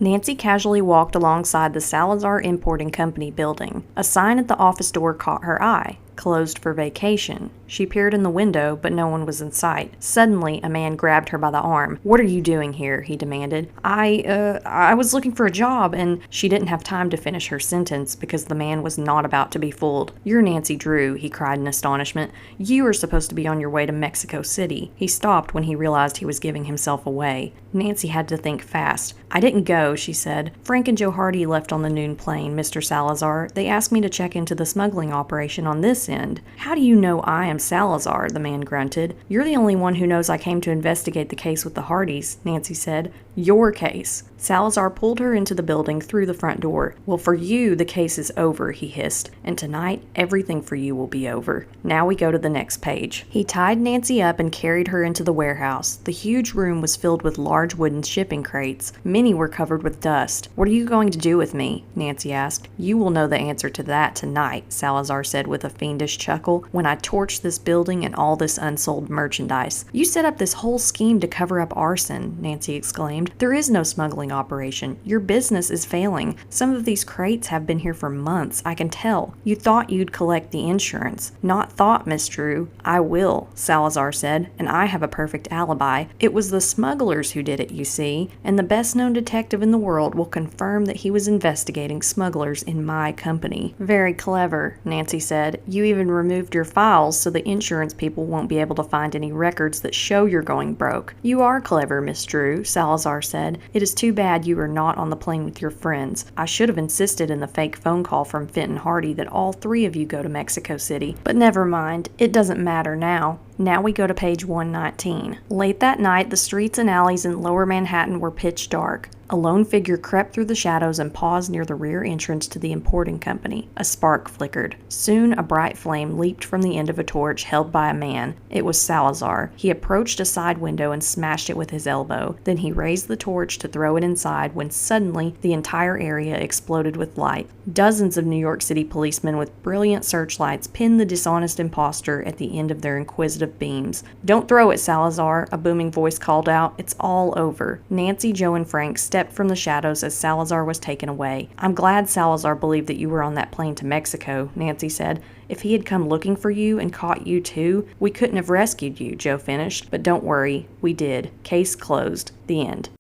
Nancy casually walked alongside the Salazar Importing Company building. A sign at the office door caught her eye. "Closed for vacation." She peered in the window, but no one was in sight. Suddenly, a man grabbed her by the arm. "What are you doing here?" he demanded. I was looking for a job," and she didn't have time to finish her sentence because the man was not about to be fooled. "You're Nancy Drew," he cried in astonishment. "You are supposed to be on your way to Mexico City." He stopped when he realized he was giving himself away. Nancy had to think fast. "I didn't go," she said. "Frank and Joe Hardy left on the noon plane, Mr. Salazar. They asked me to check into the smuggling operation on this end." "How do you know I am Salazar?" the man grunted. "You're the only one who knows I came to investigate the case with the Hardys," Nancy said. "Your case." Salazar pulled her into the building through the front door. "Well, for you, the case is over," he hissed. "And tonight, everything for you will be over." Now we go to the next page. He tied Nancy up and carried her into the warehouse. The huge room was filled with large wooden shipping crates. Many were covered with dust. "What are you going to do with me?" Nancy asked. "You will know the answer to that tonight," Salazar said with a fiendish chuckle, "when I torch this building and all this unsold merchandise." "You set up this whole scheme to cover up arson," Nancy exclaimed. "There is no smuggling operation. Your business is failing. Some of these crates have been here for months, I can tell. You thought you'd collect the insurance." "Not thought, Miss Drew. I will," Salazar said, "and I have a perfect alibi. It was the smugglers who did it, you see, and the best-known detective in the world will confirm that he was investigating smugglers in my company." "Very clever," Nancy said. "You even removed your files so the insurance people won't be able to find any records that show you're going broke." "You are clever, Miss Drew," Salazar said. "It is too bad you were not on the plane with your friends. I should have insisted in the fake phone call from Fenton Hardy that all three of you go to Mexico City. But never mind, it doesn't matter now." Now we go to page 119. Late that night, the streets and alleys in lower Manhattan were pitch dark. A lone figure crept through the shadows and paused near the rear entrance to the importing company. A spark flickered. Soon a bright flame leaped from the end of a torch held by a man. It was Salazar. He approached a side window and smashed it with his elbow. Then he raised the torch to throw it inside when suddenly the entire area exploded with light. Dozens of New York City policemen with brilliant searchlights pinned the dishonest imposter at the end of their inquisitive of beams. "Don't throw it, Salazar," a booming voice called out. "It's all over." Nancy, Joe, and Frank stepped from the shadows as Salazar was taken away. "I'm glad Salazar believed that you were on that plane to Mexico," Nancy said. "If he had come looking for you and caught you too, we couldn't have rescued you," Joe finished. "But don't worry, we did. Case closed. The end."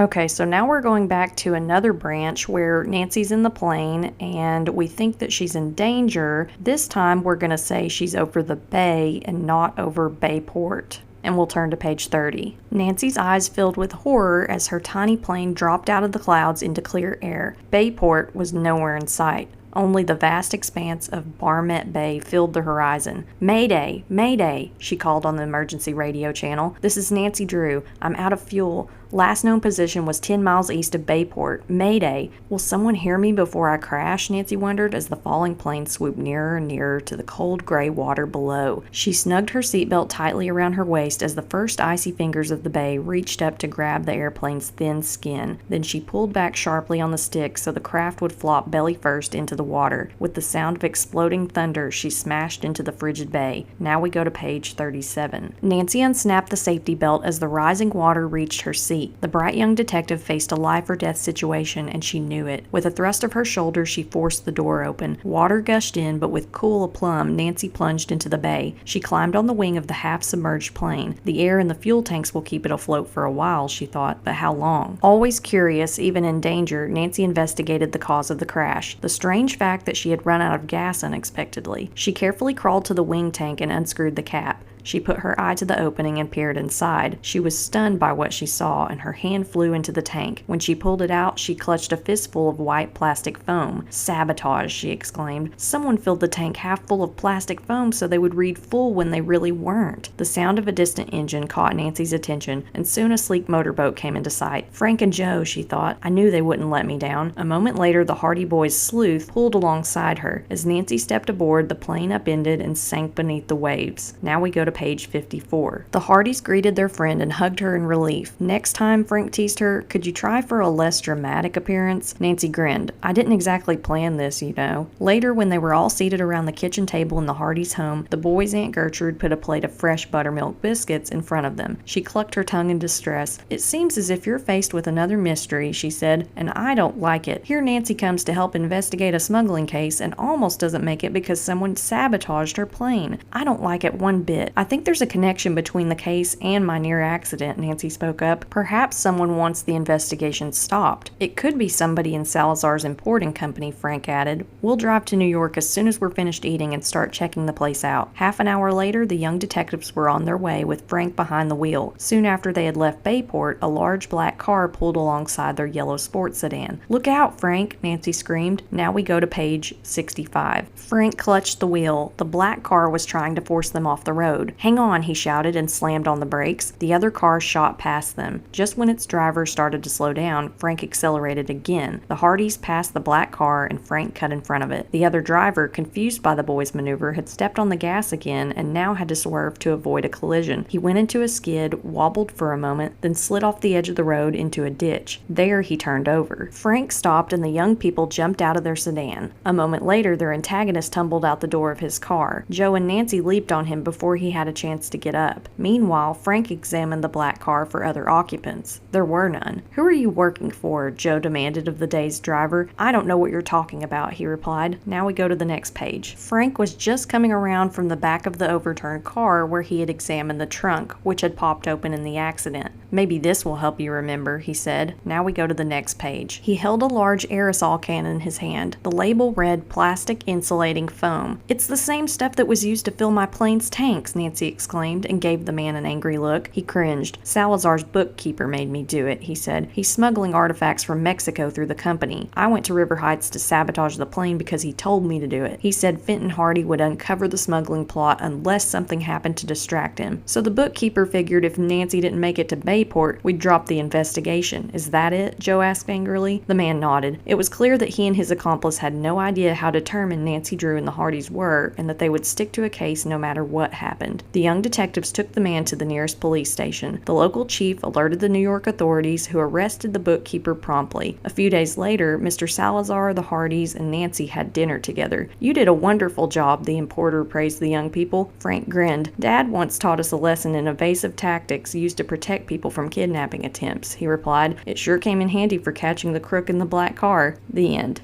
Okay, so now we're going back to another branch where Nancy's in the plane and we think that she's in danger. This time we're going to say she's over the bay and not over Bayport. And we'll turn to page 30. Nancy's eyes filled with horror as her tiny plane dropped out of the clouds into clear air. Bayport was nowhere in sight. Only the vast expanse of Barmet Bay filled the horizon. "Mayday! Mayday!" she called on the emergency radio channel. "This is Nancy Drew. I'm out of fuel. Last known position was 10 miles east of Bayport. Mayday! Will someone hear me before I crash?" Nancy wondered as the falling plane swooped nearer and nearer to the cold gray water below. She snugged her seatbelt tightly around her waist as the first icy fingers of the bay reached up to grab the airplane's thin skin. Then she pulled back sharply on the stick so the craft would flop belly first into the water. With the sound of exploding thunder, she smashed into the frigid bay. Now we go to page 37. Nancy unsnapped the safety belt as the rising water reached her seat. The bright young detective faced a life or death situation, and she knew it. With a thrust of her shoulder, she forced the door open. Water gushed in, but with cool aplomb, Nancy plunged into the bay. She climbed on the wing of the half-submerged plane. The air in the fuel tanks will keep it afloat for a while, she thought, but how long? Always curious, even in danger, Nancy investigated the cause of the crash. The strange fact that she had run out of gas unexpectedly. She carefully crawled to the wing tank and unscrewed the cap. She put her eye to the opening and peered inside. She was stunned by what she saw, and her hand flew into the tank. When she pulled it out, she clutched a fistful of white plastic foam. "Sabotage!" she exclaimed. "Someone filled the tank half full of plastic foam so they would read full when they really weren't." The sound of a distant engine caught Nancy's attention, and soon a sleek motorboat came into sight. "Frank and Joe," she thought. "I knew they wouldn't let me down." A moment later, the Hardy Boys' sleuth pulled alongside her. As Nancy stepped aboard, the plane upended and sank beneath the waves. Now we go to page 54. The Hardys greeted their friend and hugged her in relief. "Next time," Frank teased her, "could you try for a less dramatic appearance?" Nancy grinned. "I didn't exactly plan this, you know." Later, when they were all seated around the kitchen table in the Hardys' home, the boys' Aunt Gertrude put a plate of fresh buttermilk biscuits in front of them. She clucked her tongue in distress. "It seems as if you're faced with another mystery," she said, "and I don't like it. Here Nancy comes to help investigate a smuggling case and almost doesn't make it because someone sabotaged her plane. I don't like it one bit. I think there's a connection between the case and my near accident," Nancy spoke up. "Perhaps someone wants the investigation stopped." "It could be somebody in Salazar's importing company," Frank added. "We'll drive to New York as soon as we're finished eating and start checking the place out." Half an hour later, the young detectives were on their way with Frank behind the wheel. Soon after they had left Bayport, a large black car pulled alongside their yellow sports sedan. "Look out, Frank!" Nancy screamed. Now we go to page 65. Frank clutched the wheel. The black car was trying to force them off the road. "Hang on," he shouted and slammed on the brakes. The other car shot past them. Just when its driver started to slow down, Frank accelerated again. The Hardys passed the black car and Frank cut in front of it. The other driver, confused by the boys' maneuver, had stepped on the gas again and now had to swerve to avoid a collision. He went into a skid, wobbled for a moment, then slid off the edge of the road into a ditch. There he turned over. Frank stopped and the young people jumped out of their sedan. A moment later, their antagonist tumbled out the door of his car. Joe and Nancy leaped on him before he had a chance to get up. Meanwhile, Frank examined the black car for other occupants. There were none. "Who are you working for?" Joe demanded of the dazed driver. "I don't know what you're talking about," he replied. Now we go to the next page. Frank was just coming around from the back of the overturned car where he had examined the trunk, which had popped open in the accident. "Maybe this will help you remember," he said. Now we go to the next page. He held a large aerosol can in his hand. The label read plastic insulating foam. "It's the same stuff that was used to fill my plane's tanks," Nancy exclaimed and gave the man an angry look. He cringed. "Salazar's bookkeeper made me do it," he said. "He's smuggling artifacts from Mexico through the company. I went to River Heights to sabotage the plane because he told me to do it. He said Fenton Hardy would uncover the smuggling plot unless something happened to distract him. So the bookkeeper figured if Nancy didn't make it to Bayport, we'd drop the investigation. Is that it?" Joe asked angrily. The man nodded. It was clear that he and his accomplice had no idea how determined Nancy Drew and the Hardys were, and that they would stick to a case no matter what happened. hand. The young detectives took the man to the nearest police station. The local chief alerted the New York authorities, who arrested the bookkeeper promptly. A few days later, Mr. Salazar, the Hardys, and Nancy had dinner together. "You did a wonderful job," the importer praised the young people. Frank grinned. "Dad once taught us a lesson in evasive tactics used to protect people from kidnapping attempts," he replied. "It sure came in handy for catching the crook in the black car." The end.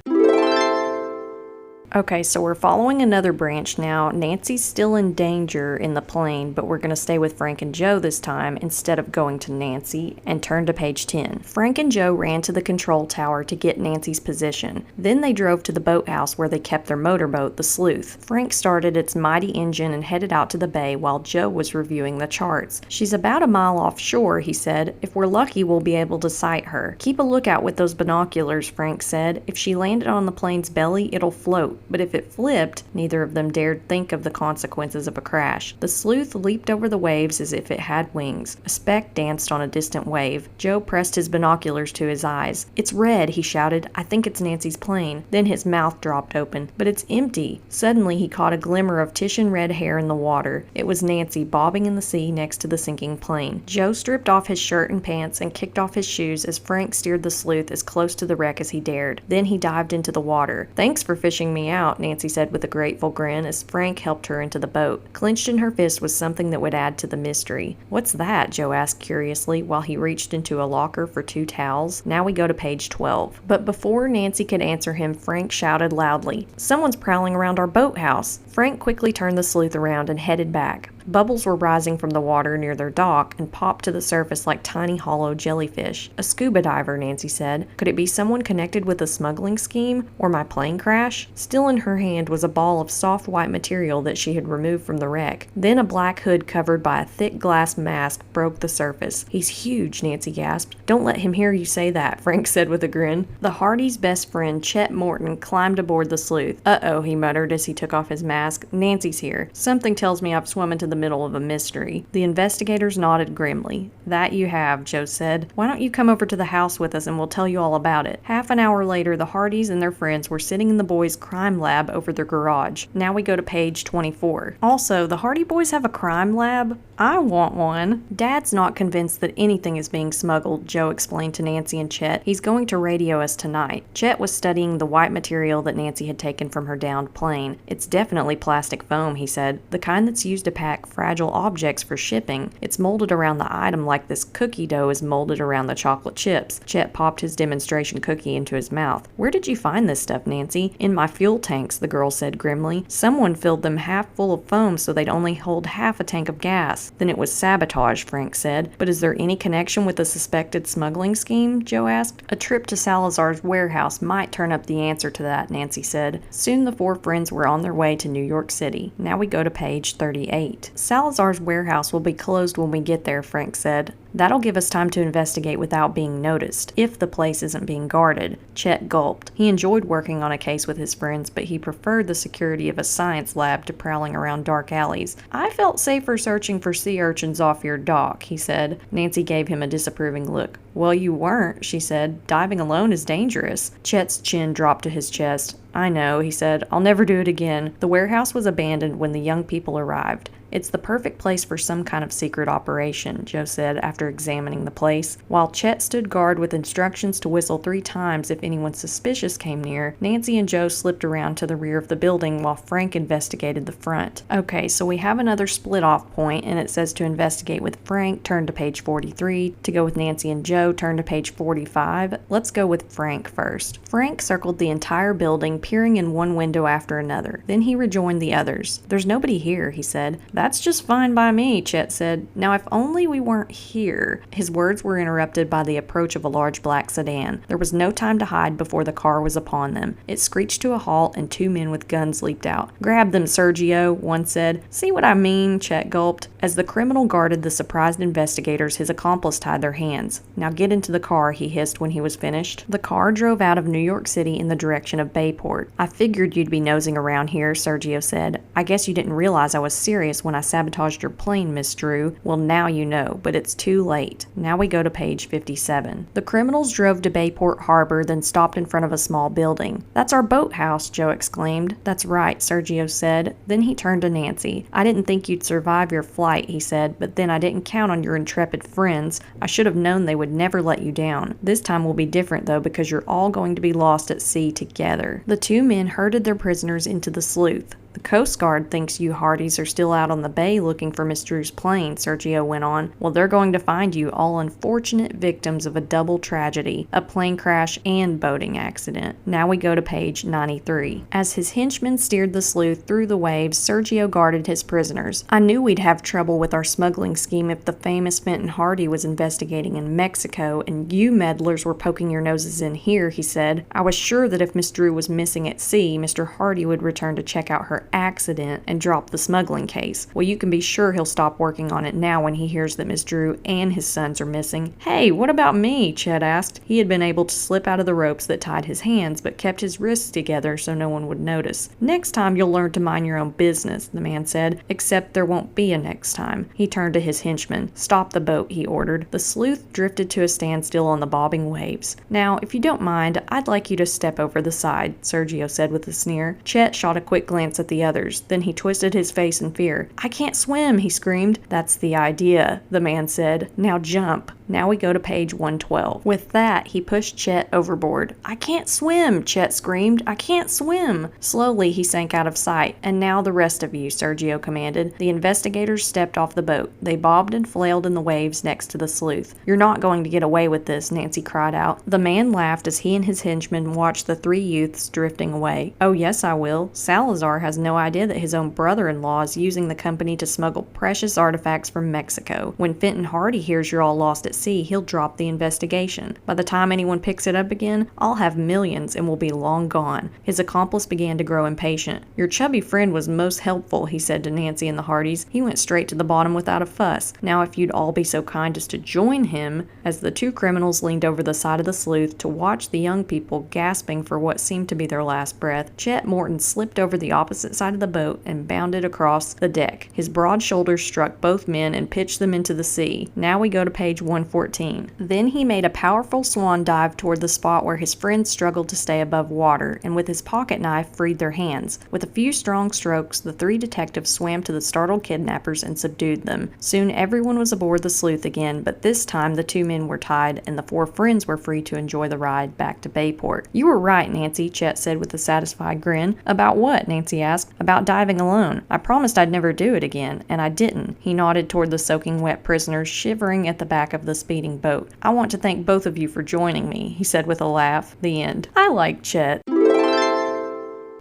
Okay, so we're following another branch now. Nancy's still in danger in the plane, but we're going to stay with Frank and Joe this time instead of going to Nancy, and turn to page 10. Frank and Joe ran to the control tower to get Nancy's position. Then they drove to the boathouse where they kept their motorboat, the Sleuth. Frank started its mighty engine and headed out to the bay while Joe was reviewing the charts. "She's about a mile offshore," he said. "If we're lucky, we'll be able to sight her." "Keep a lookout with those binoculars," Frank said. "If she landed on the plane's belly, it'll float. But if it flipped," neither of them dared think of the consequences of a crash. The Sleuth leaped over the waves as if it had wings. A speck danced on a distant wave. Joe pressed his binoculars to his eyes. "It's red," he shouted. "I think it's Nancy's plane." Then his mouth dropped open. "But it's empty." Suddenly he caught a glimmer of Titian red hair in the water. It was Nancy bobbing in the sea next to the sinking plane. Joe stripped off his shirt and pants and kicked off his shoes as Frank steered the Sleuth as close to the wreck as he dared. Then he dived into the water. "Thanks for fishing me out," Nancy said with a grateful grin as Frank helped her into the boat. Clenched in her fist was something that would add to the mystery. "What's that?" Joe asked curiously while he reached into a locker for 2 towels. Now we go to page 12. But before Nancy could answer him, Frank shouted loudly, "Someone's prowling around our boathouse." Frank quickly turned the Sleuth around and headed back. Bubbles were rising from the water near their dock and popped to the surface like tiny hollow jellyfish. "A scuba diver," Nancy said. "Could it be someone connected with a smuggling scheme? Or my plane crash?" Still in her hand was a ball of soft white material that she had removed from the wreck. Then a black hood covered by a thick glass mask broke the surface. "He's huge," Nancy gasped. "Don't let him hear you say that," Frank said with a grin. The Hardys' best friend, Chet Morton, climbed aboard the Sleuth. "Uh-oh," he muttered as he took off his mask. "Nancy's here. Something tells me I've swum into the middle of a mystery." The investigators nodded grimly. "That you have," Joe said. "Why don't you come over to the house with us and we'll tell you all about it." Half an hour later, the Hardys and their friends were sitting in the boys' crime lab over their garage. Now we go to page 24. Also, the Hardy boys have a crime lab? I want one. "Dad's not convinced that anything is being smuggled," Joe explained to Nancy and Chet. "He's going to radio us tonight." Chet was studying the white material that Nancy had taken from her downed plane. "It's definitely plastic foam," he said. "The kind that's used to pack fragile objects for shipping. It's molded around the item like this cookie dough is molded around the chocolate chips." Chet popped his demonstration cookie into his mouth. "Where did you find this stuff, Nancy?" "In my fuel tanks," the girl said grimly. "Someone filled them half full of foam so they'd only hold half a tank of gas." "Then it was sabotage," Frank said. "But is there any connection with the suspected smuggling scheme?" Joe asked. "A trip to Salazar's warehouse might turn up the answer to that," Nancy said. Soon the 4 friends were on their way to New York City. Now we go to page 38. "Salazar's warehouse will be closed when we get there," Frank said. "That'll give us time to investigate without being noticed, if the place isn't being guarded." Chet gulped. He enjoyed working on a case with his friends, but he preferred the security of a science lab to prowling around dark alleys. "I felt safer searching for sea urchins off your dock," he said. Nancy gave him a disapproving look. "Well, you weren't," she said. "Diving alone is dangerous." Chet's chin dropped to his chest. "I know," he said. "I'll never do it again." The warehouse was abandoned when the young people arrived. "It's the perfect place for some kind of secret operation," Joe said after examining the place. While Chet stood guard with instructions to whistle 3 times if anyone suspicious came near, Nancy and Joe slipped around to the rear of the building while Frank investigated the front. Okay, so we have another split-off point, and it says to investigate with Frank, turn to page 43. To go with Nancy and Joe, turn to page 45. Let's go with Frank first. Frank circled the entire building, peering in one window after another. Then he rejoined the others. "There's nobody here," he said. "That's just fine by me," Chet said. "Now if only we weren't here." His words were interrupted by the approach of a large black sedan. There was no time to hide before the car was upon them. It screeched to a halt and 2 men with guns leaped out. "Grab them, Sergio," one said. "See what I mean?" Chet gulped. As the criminal guarded the surprised investigators, his accomplice tied their hands. "Now get into the car," he hissed when he was finished. The car drove out of New York City in the direction of Bayport. "I figured you'd be nosing around here," Sergio said. "I guess you didn't realize I was serious when when I sabotaged your plane, Miss Drew. Well, now you know, but it's too late. Now we go to page 57. The criminals drove to Bayport Harbor, then stopped in front of a small building. That's our boathouse, Joe exclaimed. That's right, Sergio said. Then he turned to Nancy. I didn't think you'd survive your flight, he said, but then I didn't count on your intrepid friends. I should have known they would never let you down. This time will be different, though, because you're all going to be lost at sea together. The two men herded their prisoners into the sloop. The Coast Guard thinks you Hardys are still out on the bay looking for Miss Drew's plane, Sergio went on. Well, they're going to find you, all unfortunate victims of a double tragedy, a plane crash and boating accident. Now we go to page 93. As his henchmen steered the sloop through the waves, Sergio guarded his prisoners. I knew we'd have trouble with our smuggling scheme if the famous Fenton Hardy was investigating in Mexico and you meddlers were poking your noses in here, he said. I was sure that if Miss Drew was missing at sea, Mr. Hardy would return to check out her accident and drop the smuggling case. Well, you can be sure he'll stop working on it now when he hears that Miss Drew and his sons are missing. Hey, what about me? Chet asked. He had been able to slip out of the ropes that tied his hands, but kept his wrists together so no one would notice. Next time you'll learn to mind your own business, the man said, except there won't be a next time. He turned to his henchmen. Stop the boat, he ordered. The sleuth drifted to a standstill on the bobbing waves. Now, if you don't mind, I'd like you to step over the side, Sergio said with a sneer. Chet shot a quick glance at the others. Then he twisted his face in fear. I can't swim, he screamed. That's the idea, the man said. Now jump. Now we go to page 112. With that, he pushed Chet overboard. I can't swim, Chet screamed. I can't swim. Slowly, he sank out of sight. And now the rest of you, Sergio commanded. The investigators stepped off the boat. They bobbed and flailed in the waves next to the sleuth. You're not going to get away with this, Nancy cried out. The man laughed as he and his henchmen watched the three youths drifting away. Oh, yes, I will. Salazar has no idea that his own brother-in-law is using the company to smuggle precious artifacts from Mexico. When Fenton Hardy hears you're all lost at sea, he'll drop the investigation. By the time anyone picks it up again, I'll have millions and will be long gone. His accomplice began to grow impatient. Your chubby friend was most helpful, he said to Nancy and the Hardys. He went straight to the bottom without a fuss. Now if you'd all be so kind as to join him, as the two criminals leaned over the side of the sleuth to watch the young people gasping for what seemed to be their last breath, Chet Morton slipped over the opposite side of the boat and bounded across the deck. His broad shoulders struck both men and pitched them into the sea. Now we go to page 114. Then he made a powerful swan dive toward the spot where his friends struggled to stay above water, and with his pocket knife freed their hands. With a few strong strokes, the three detectives swam to the startled kidnappers and subdued them. Soon everyone was aboard the sleuth again, but this time the two men were tied, and the four friends were free to enjoy the ride back to Bayport. You were right, Nancy, Chet said with a satisfied grin. About what? Nancy asked. About diving alone. I promised I'd never do it again, and I didn't. He nodded toward the soaking wet prisoners shivering at the back of the speeding boat. I want to thank both of you for joining me, he said with a laugh. The end. I like Chet.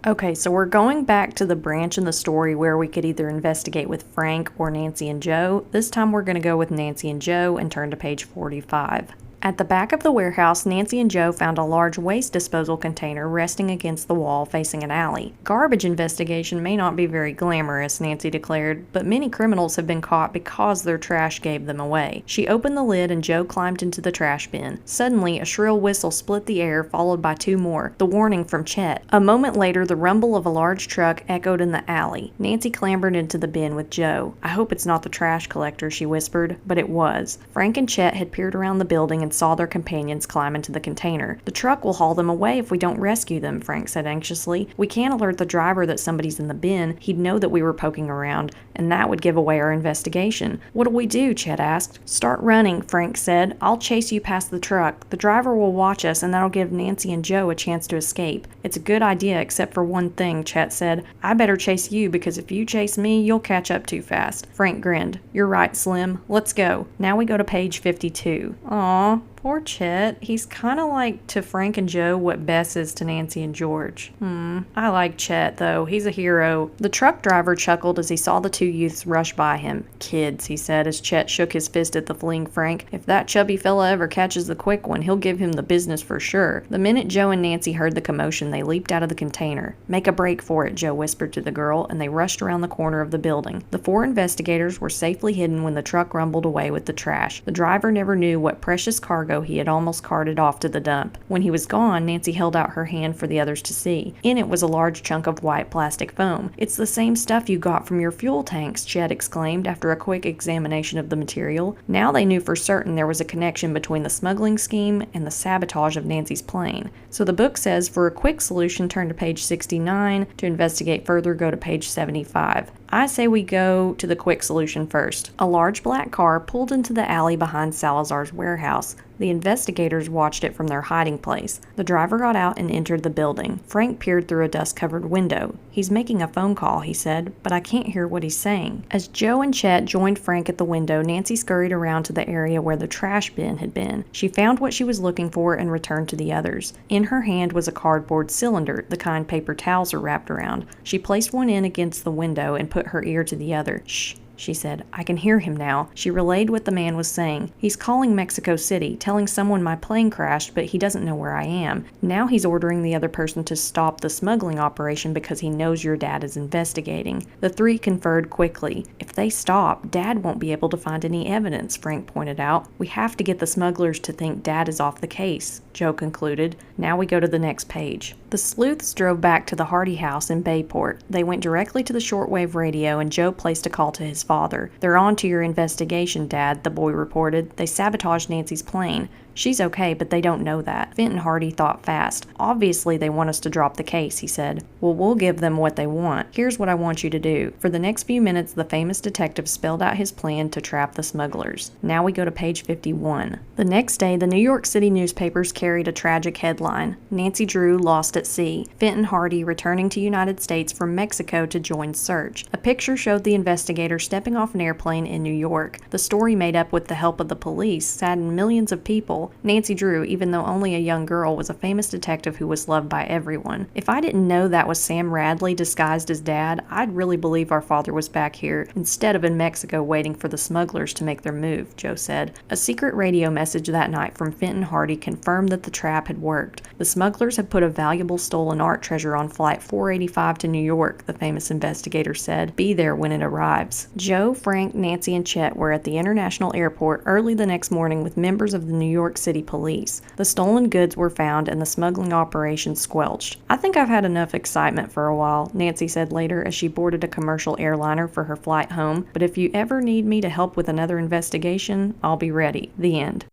Okay, so we're going back to the branch in the story where we could either investigate with Frank or Nancy and Joe. This time we're going to go with Nancy and Joe and turn to page 45. At the back of the warehouse, Nancy and Joe found a large waste disposal container resting against the wall facing an alley. Garbage investigation may not be very glamorous, Nancy declared, but many criminals have been caught because their trash gave them away. She opened the lid and Joe climbed into the trash bin. Suddenly, a shrill whistle split the air, followed by two more, the warning from Chet. A moment later, the rumble of a large truck echoed in the alley. Nancy clambered into the bin with Joe. I hope it's not the trash collector, she whispered, but it was. Frank and Chet had peered around the building and saw their companions climb into the container. The truck will haul them away if we don't rescue them, Frank said anxiously. We can't alert the driver that somebody's in the bin. He'd know that we were poking around, and that would give away our investigation. What'll we do? Chet asked. Start running, Frank said. I'll chase you past the truck. The driver will watch us, and that'll give Nancy and Joe a chance to escape. It's a good idea, except for one thing, Chet said. I better chase you, because if you chase me, you'll catch up too fast. Frank grinned. You're right, Slim. Let's go. Now we go to page 52. Aww. Poor Chet. He's kind of like to Frank and Joe what Bess is to Nancy and George. I like Chet, though. He's a hero. The truck driver chuckled as he saw the two youths rush by him. Kids, he said as Chet shook his fist at the fleeing Frank. If that chubby fella ever catches the quick one, he'll give him the business for sure. The minute Joe and Nancy heard the commotion, they leaped out of the container. Make a break for it, Joe whispered to the girl, and they rushed around the corner of the building. The four investigators were safely hidden when the truck rumbled away with the trash. The driver never knew what precious cargo cargo he had almost carted off to the dump. When he was gone, Nancy held out her hand for the others to see. In it was a large chunk of white plastic foam. "It's the same stuff you got from your fuel tanks," Chet exclaimed after a quick examination of the material. Now they knew for certain there was a connection between the smuggling scheme and the sabotage of Nancy's plane. So the book says, for a quick solution, turn to page 69. To investigate further, go to page 75. I say we go to the quick solution first. A large black car pulled into the alley behind Salazar's warehouse. The investigators watched it from their hiding place. The driver got out and entered the building. Frank peered through a dust-covered window. "He's making a phone call," he said, "but I can't hear what he's saying." As Joe and Chet joined Frank at the window, Nancy scurried around to the area where the trash bin had been. She found what she was looking for and returned to the others. In her hand was a cardboard cylinder, the kind paper towels are wrapped around. She placed one in against the window and put her ear to the other. "Shh," she said. "I can hear him now." She relayed what the man was saying. "He's calling Mexico City, telling someone my plane crashed, but he doesn't know where I am. Now he's ordering the other person to stop the smuggling operation because he knows your dad is investigating." The three conferred quickly. "If they stop, Dad won't be able to find any evidence," Frank pointed out. "We have to get the smugglers to think Dad is off the case," Joe concluded. Now we go to the next page. The sleuths drove back to the Hardy house in Bayport. They went directly to the shortwave radio and Joe placed a call to his father. "They're on to your investigation, Dad," the boy reported. "They sabotaged Nancy's plane. She's okay, but they don't know that." Fenton Hardy thought fast. "Obviously they want us to drop the case," he said. "Well, we'll give them what they want. Here's what I want you to do." For the next few minutes, the famous detective spelled out his plan to trap the smugglers. Now we go to page 51. The next day, the New York City newspapers carried a tragic headline. Nancy Drew lost at sea. Fenton Hardy returning to United States from Mexico to join search. A picture showed the investigator stepping off an airplane in New York. The story, made up with the help of the police, saddened millions of people. Nancy Drew, even though only a young girl, was a famous detective who was loved by everyone. "If I didn't know that was Sam Radley disguised as Dad, I'd really believe our father was back here instead of in Mexico waiting for the smugglers to make their move," Joe said. A secret radio message that night from Fenton Hardy confirmed that the trap had worked. The smugglers had put a valuable stolen art treasure on Flight 485 to New York, the famous investigator said. "Be there when it arrives." Joe, Frank, Nancy, and Chet were at the international airport early the next morning with members of the New York City Police. The stolen goods were found and the smuggling operation squelched. "I think I've had enough excitement for a while," Nancy said later as she boarded a commercial airliner for her flight home. "But if you ever need me to help with another investigation, I'll be ready." The end.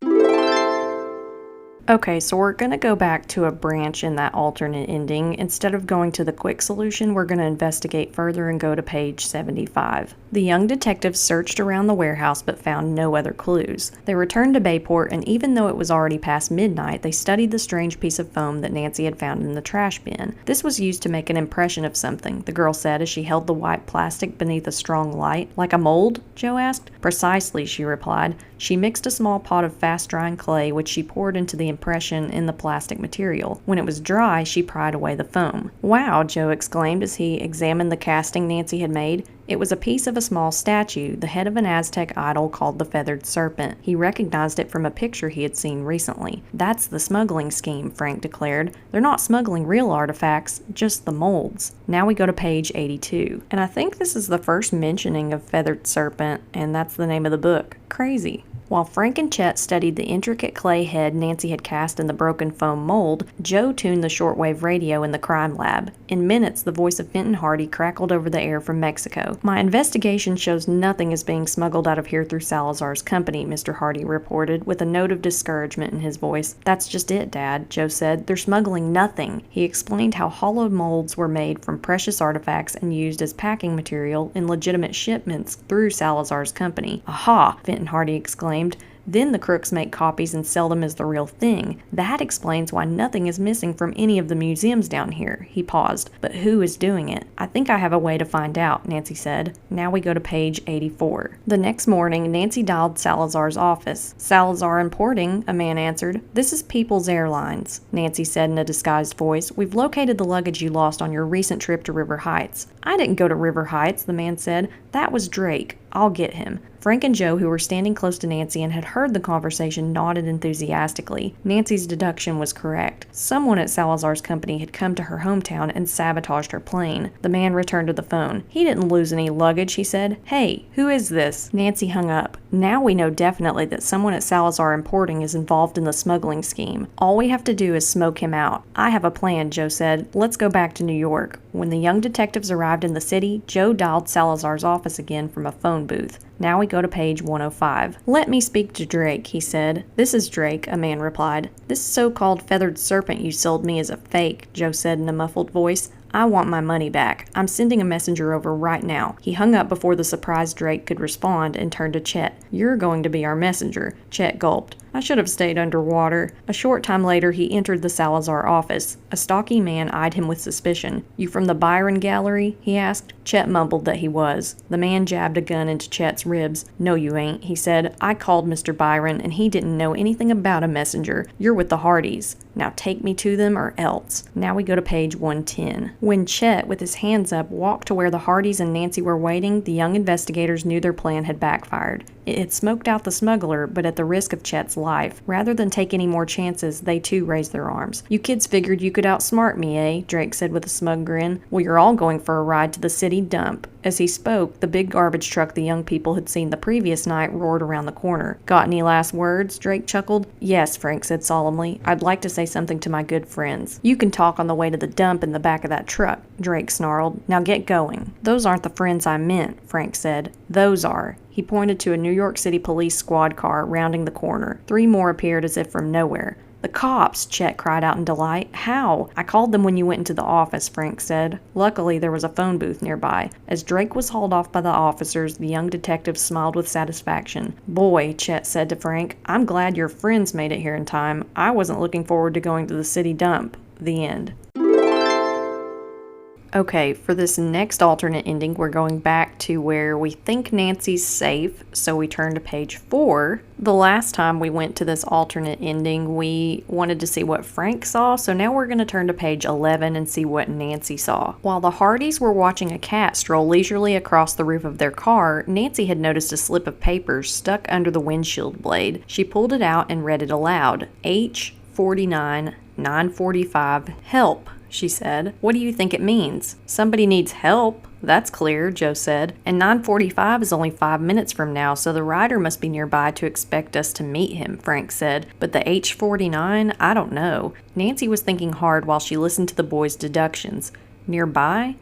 Okay, so we're going to go back to a branch in that alternate ending. Instead of going to the quick solution, we're going to investigate further and go to page 75. The young detectives searched around the warehouse but found no other clues. They returned to Bayport, and even though it was already past midnight, they studied the strange piece of foam that Nancy had found in the trash bin. "This was used to make an impression of something," the girl said as she held the white plastic beneath a strong light. "Like a mold?" Joe asked. "Precisely," she replied. She mixed a small pot of fast-drying clay, which she poured into the impression in the plastic material. When it was dry, she pried away the foam. "Wow," Joe exclaimed as he examined the casting Nancy had made. It was a piece of a small statue, the head of an Aztec idol called the Feathered Serpent. He recognized it from a picture he had seen recently. "That's the smuggling scheme," Frank declared. "They're not smuggling real artifacts, just the molds." Now we go to page 82. And I think this is the first mentioning of Feathered Serpent, and that's the name of the book. Crazy. While Frank and Chet studied the intricate clay head Nancy had cast in the broken foam mold, Joe tuned the shortwave radio in the crime lab. In minutes, the voice of Fenton Hardy crackled over the air from Mexico. "My investigation shows nothing is being smuggled out of here through Salazar's company," Mr. Hardy reported, with a note of discouragement in his voice. "That's just it, Dad," Joe said. "They're smuggling nothing." He explained how hollowed molds were made from precious artifacts and used as packing material in legitimate shipments through Salazar's company. "Aha!" Fenton Hardy exclaimed. Then the crooks make copies and sell them as the real thing. That explains why nothing is missing from any of the museums down here. He paused. "But who is doing it?" "I think I have a way to find out," Nancy said. Now we go to page 84. The next morning, Nancy dialed Salazar's office. "Salazar Importing," a man answered. "This is People's Airlines," Nancy said in a disguised voice. "We've located the luggage you lost on your recent trip to River Heights." "I didn't go to River Heights," the man said. "That was Drake. I'll get him." Frank and Joe, who were standing close to Nancy and had heard the conversation, nodded enthusiastically. Nancy's deduction was correct. Someone at Salazar's company had come to her hometown and sabotaged her plane. The man returned to the phone. "He didn't lose any luggage," he said. "Hey, who is this?" Nancy hung up. "Now we know definitely that someone at Salazar Importing is involved in the smuggling scheme. All we have to do is smoke him out." "I have a plan," Joe said. "Let's go back to New York." When the young detectives arrived in the city, Joe dialed Salazar's office again from a phone booth. Now we go to page 105. "Let me speak to Drake," he said. "This is Drake," a man replied. "This so-called Feathered Serpent you sold me is a fake," Joe said in a muffled voice. "I want my money back. I'm sending a messenger over right now." He hung up before the surprised Drake could respond and turned to Chet. "You're going to be our messenger." Chet gulped. "I should have stayed underwater." A short time later, he entered the Salazar office. A stocky man eyed him with suspicion. "You from the Byron Gallery?" he asked. Chet mumbled that he was. The man jabbed a gun into Chet's ribs. "No, you ain't," he said. "I called Mr. Byron, and he didn't know anything about a messenger. You're with the Hardys. Now take me to them or else." Now we go to page 110. When Chet, with his hands up, walked to where the Hardys and Nancy were waiting, the young investigators knew their plan had backfired. It had smoked out the smuggler, but at the risk of Chet's life. Rather than take any more chances, they too raised their arms. "You kids figured you could outsmart me, eh?" Drake said with a smug grin. "Well, you're all going for a ride to the city dump." As he spoke, the big garbage truck the young people had seen the previous night roared around the corner. "Got any last words?" Drake chuckled. "Yes," Frank said solemnly. "I'd like to say something to my good friends." "You can talk on the way to the dump in the back of that truck," Drake snarled. "Now get going." "Those aren't the friends I meant," Frank said. "Those are." He pointed to a New York City police squad car rounding the corner. 3 more appeared as if from nowhere. "The cops!" Chet cried out in delight. "How?" "I called them when you went into the office," Frank said. Luckily, there was a phone booth nearby. As Drake was hauled off by the officers, the young detective smiled with satisfaction. "Boy," Chet said to Frank, "I'm glad your friends made it here in time. I wasn't looking forward to going to the city dump." The end. Okay, for this next alternate ending, we're going back to where we think Nancy's safe, so we turn to page 4. The last time we went to this alternate ending, we wanted to see what Frank saw, so now we're going to turn to page 11 and see what Nancy saw. While the Hardys were watching a cat stroll leisurely across the roof of their car, Nancy had noticed a slip of paper stuck under the windshield blade. She pulled it out and read it aloud. "H49 945 help," she said. "What do you think it means?" "Somebody needs help. That's clear," Joe said. "And 9:45 is only 5 minutes from now, so the rider must be nearby to expect us to meet him," Frank said. "But the H49, I don't know." Nancy was thinking hard while she listened to the boys' deductions. "Nearby?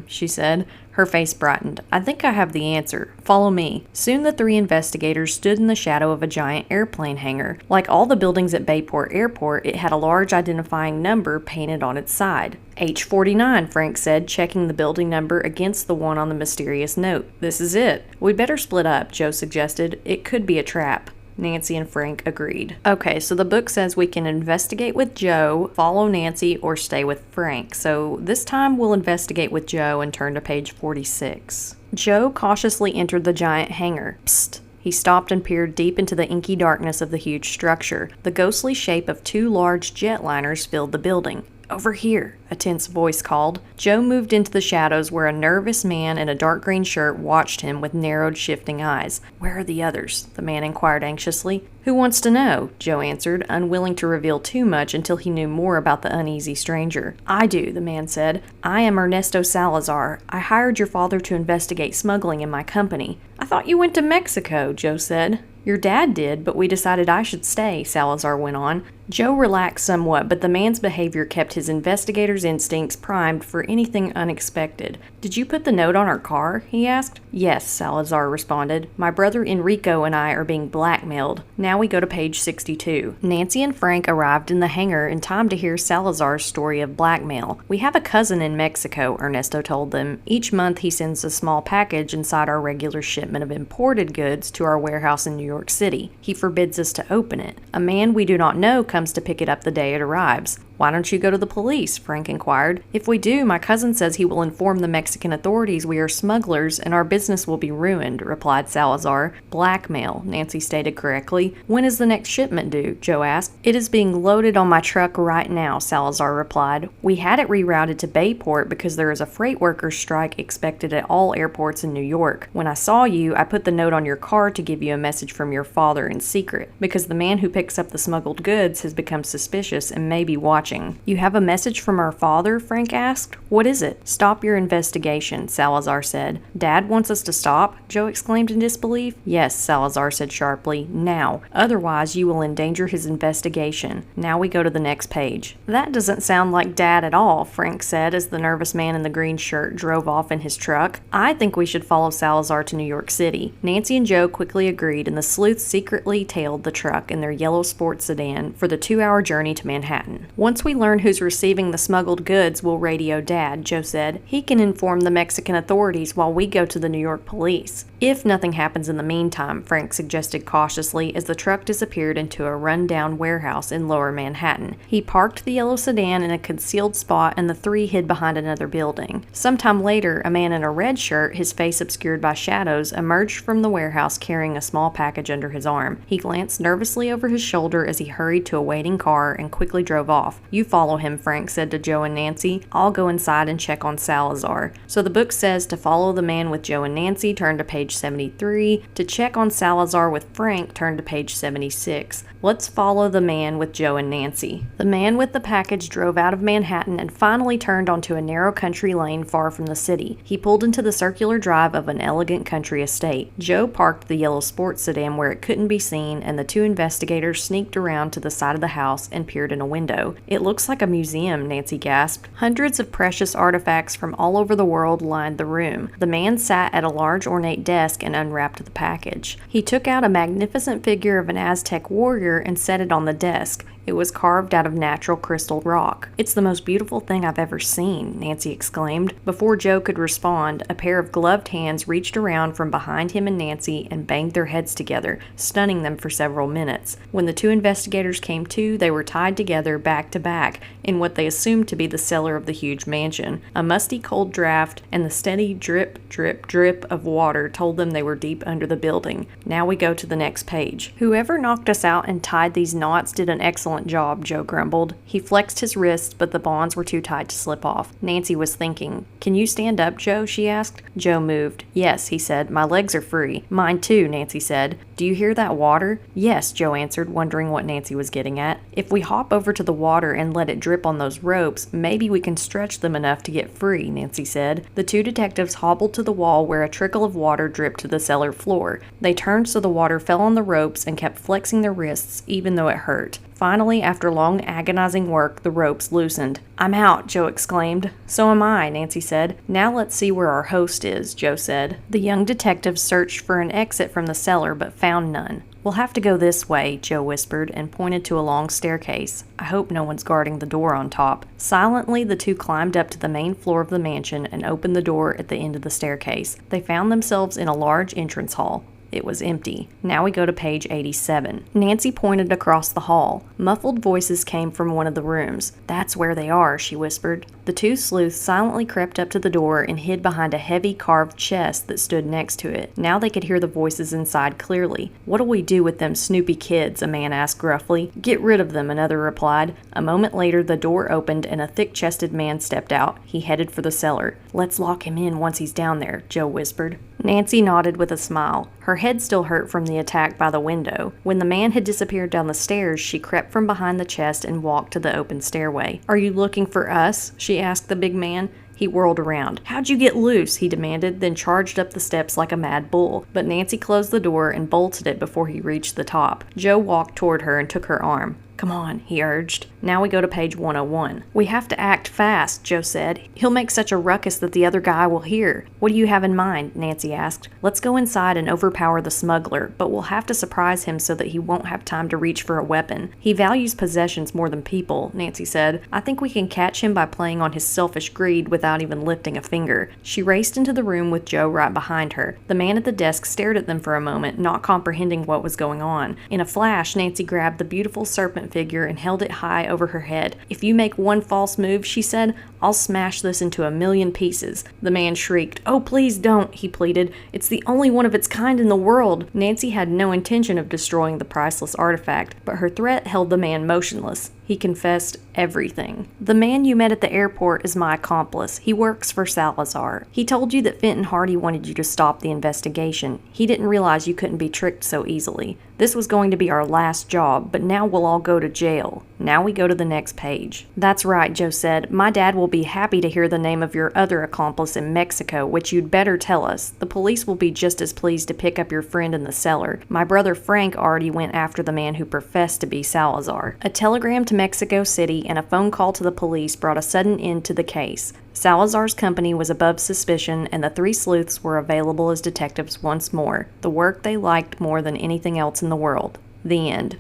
She said. Her face brightened. "I think I have the answer. Follow me." Soon the 3 investigators stood in the shadow of a giant airplane hangar. Like all the buildings at Bayport Airport, it had a large identifying number painted on its side. "H49, Frank said, checking the building number against the one on the mysterious note. "This is it." "We'd better split up," Joe suggested. "It could be a trap." Nancy and Frank agreed. Okay, so the book says we can investigate with Joe, follow Nancy, or stay with Frank. So this time we'll investigate with Joe and turn to page 46. Joe cautiously entered the giant hangar. Psst. He stopped and peered deep into the inky darkness of the huge structure. The ghostly shape of 2 large jetliners filled the building. "Over here," a tense voice called. Joe moved into the shadows where a nervous man in a dark green shirt watched him with narrowed, shifting eyes. "Where are the others?" the man inquired anxiously. "Who wants to know?" Joe answered, unwilling to reveal too much until he knew more about the uneasy stranger. "I do," the man said. "I am Ernesto Salazar. I hired your father to investigate smuggling in my company." "I thought you went to Mexico," Joe said. "Your dad did, but we decided I should stay," Salazar went on. Joe relaxed somewhat, but the man's behavior kept his investigator's instincts primed for anything unexpected. "Did you put the note on our car?" he asked. "Yes," Salazar responded. "My brother Enrico and I are being blackmailed." Now we go to page 62. Nancy and Frank arrived in the hangar in time to hear Salazar's story of blackmail. "We have a cousin in Mexico," Ernesto told them. "Each month he sends a small package inside our regular shipment of imported goods to our warehouse in New York City. He forbids us to open it. A man we do not know comes to pick it up the day it arrives. Why don't you go to the police? Frank inquired. If we do, my cousin says he will inform the Mexican authorities we are smugglers and our business will be ruined, replied Salazar. Blackmail, Nancy stated correctly. When is the next shipment due? Joe asked. It is being loaded on my truck right now, Salazar replied. We had it rerouted to Bayport because there is a freight workers strike expected at all airports in New York. When I saw you, I put the note on your card to give you a message from your father in secret, because the man who picks up the smuggled goods has become suspicious and may be watching. You have a message from our father? Frank asked. What is it? Stop your investigation, Salazar said. Dad wants us to stop? Joe exclaimed in disbelief. Yes, Salazar said sharply. Now. Otherwise, you will endanger his investigation. Now we go to the next page. That doesn't sound like Dad at all, Frank said as the nervous man in the green shirt drove off in his truck. I think we should follow Salazar to New York City. Nancy and Joe quickly agreed, and the sleuths secretly tailed the truck in their yellow sports sedan for the 2-hour journey to Manhattan. Once we learn who's receiving the smuggled goods, we'll radio Dad, Joe said. He can inform the Mexican authorities while we go to the New York police. If nothing happens in the meantime, Frank suggested cautiously as the truck disappeared into a run-down warehouse in lower Manhattan. He parked the yellow sedan in a concealed spot and the three hid behind another building. Sometime later, a man in a red shirt, his face obscured by shadows, emerged from the warehouse carrying a small package under his arm. He glanced nervously over his shoulder as he hurried to a waiting car and quickly drove off. You follow him, Frank said to Joe and Nancy. I'll go inside and check on Salazar. So the book says to follow the man with Joe and Nancy, turn to page 73. To check on Salazar with Frank, turn to page 76. Let's follow the man with Joe and Nancy. The man with the package drove out of Manhattan and finally turned onto a narrow country lane far from the city. He pulled into the circular drive of an elegant country estate. Joe parked the yellow sports sedan where it couldn't be seen, and the two investigators sneaked around to the side of the house and peered in a window. It looks like a museum, Nancy gasped. Hundreds of precious artifacts from all over the world lined the room. The man sat at a large ornate desk and unwrapped the package. He took out a magnificent figure of an Aztec warrior and set it on the desk. It was carved out of natural crystal rock. It's the most beautiful thing I've ever seen, Nancy exclaimed. Before Joe could respond, a pair of gloved hands reached around from behind him and Nancy and banged their heads together, stunning them for several minutes. When the two investigators came to, they were tied together back to back in what they assumed to be the cellar of the huge mansion. A musty cold draft and the steady drip, drip, drip of water told them they were deep under the building. Now we go to the next page. Whoever knocked us out and tied these knots did an excellent job, Joe grumbled. He flexed his wrists, but the bonds were too tight to slip off. Nancy was thinking. Can you stand up, Joe? She asked. Joe moved. Yes, he said. My legs are free. Mine too, Nancy said. Do you hear that water? Yes, Joe answered, wondering what Nancy was getting at. If we hop over to the water and let it drip on those ropes, maybe we can stretch them enough to get free, Nancy said. The two detectives hobbled to the wall where a trickle of water dripped to the cellar floor. They turned so the water fell on the ropes and kept flexing their wrists, even though it hurt. Finally, after long agonizing work, the ropes loosened. I'm out, Joe exclaimed. So am I, Nancy said. Now let's see where our host is, Joe said. The young detective searched for an exit from the cellar but found none. We'll have to go this way, Joe whispered and pointed to a long staircase. I hope no one's guarding the door on top. Silently, the two climbed up to the main floor of the mansion and opened the door at the end of the staircase. They found themselves in a large entrance hall. It was empty. Now we go to page 87. Nancy pointed across the hall. Muffled voices came from one of the rooms. That's where they are, she whispered. The two sleuths silently crept up to the door and hid behind a heavy carved chest that stood next to it. Now they could hear the voices inside clearly. What'll we do with them Snoopy kids? A man asked gruffly. Get rid of them, another replied. A moment later, the door opened and a thick-chested man stepped out. He headed for the cellar. Let's lock him in once he's down there, Joe whispered. Nancy nodded with a smile. Her head still hurt from the attack by the window. When the man had disappeared down the stairs, she crept from behind the chest and walked to the open stairway. Are you looking for us? She asked the big man. He whirled around. How'd you get loose? He demanded, then charged up the steps like a mad bull. But Nancy closed the door and bolted it before he reached the top. Joe walked toward her and took her arm. Come on, he urged. Now we go to page 101. We have to act fast, Joe said. He'll make such a ruckus that the other guy will hear. What do you have in mind? Nancy asked. Let's go inside and overpower the smuggler, but we'll have to surprise him so that he won't have time to reach for a weapon. He values possessions more than people, Nancy said. I think we can catch him by playing on his selfish greed without even lifting a finger. She raced into the room with Joe right behind her. The man at the desk stared at them for a moment, not comprehending what was going on. In a flash, Nancy grabbed the beautiful serpent giant figure and held it high over her head. "If you make one false move," she said, "I'll smash this into a million pieces." The man shrieked. "Oh, please don't," he pleaded. "It's the only one of its kind in the world." Nancy had no intention of destroying the priceless artifact, but her threat held the man motionless. He confessed everything. "The man you met at the airport is my accomplice. He works for Salazar. He told you that Fenton Hardy wanted you to stop the investigation. He didn't realize you couldn't be tricked so easily. This was going to be our last job, but now we'll all go to jail." Now we go to the next page. "That's right," Joe said. "My dad will be happy to hear the name of your other accomplice in Mexico, which you'd better tell us. The police will be just as pleased to pick up your friend in the cellar. My brother Frank already went after the man who professed to be Salazar." A telegram to Mexico City and a phone call to the police brought a sudden end to the case. Salazar's company was above suspicion, and the three sleuths were available as detectives once more, the work they liked more than anything else in the world. The end.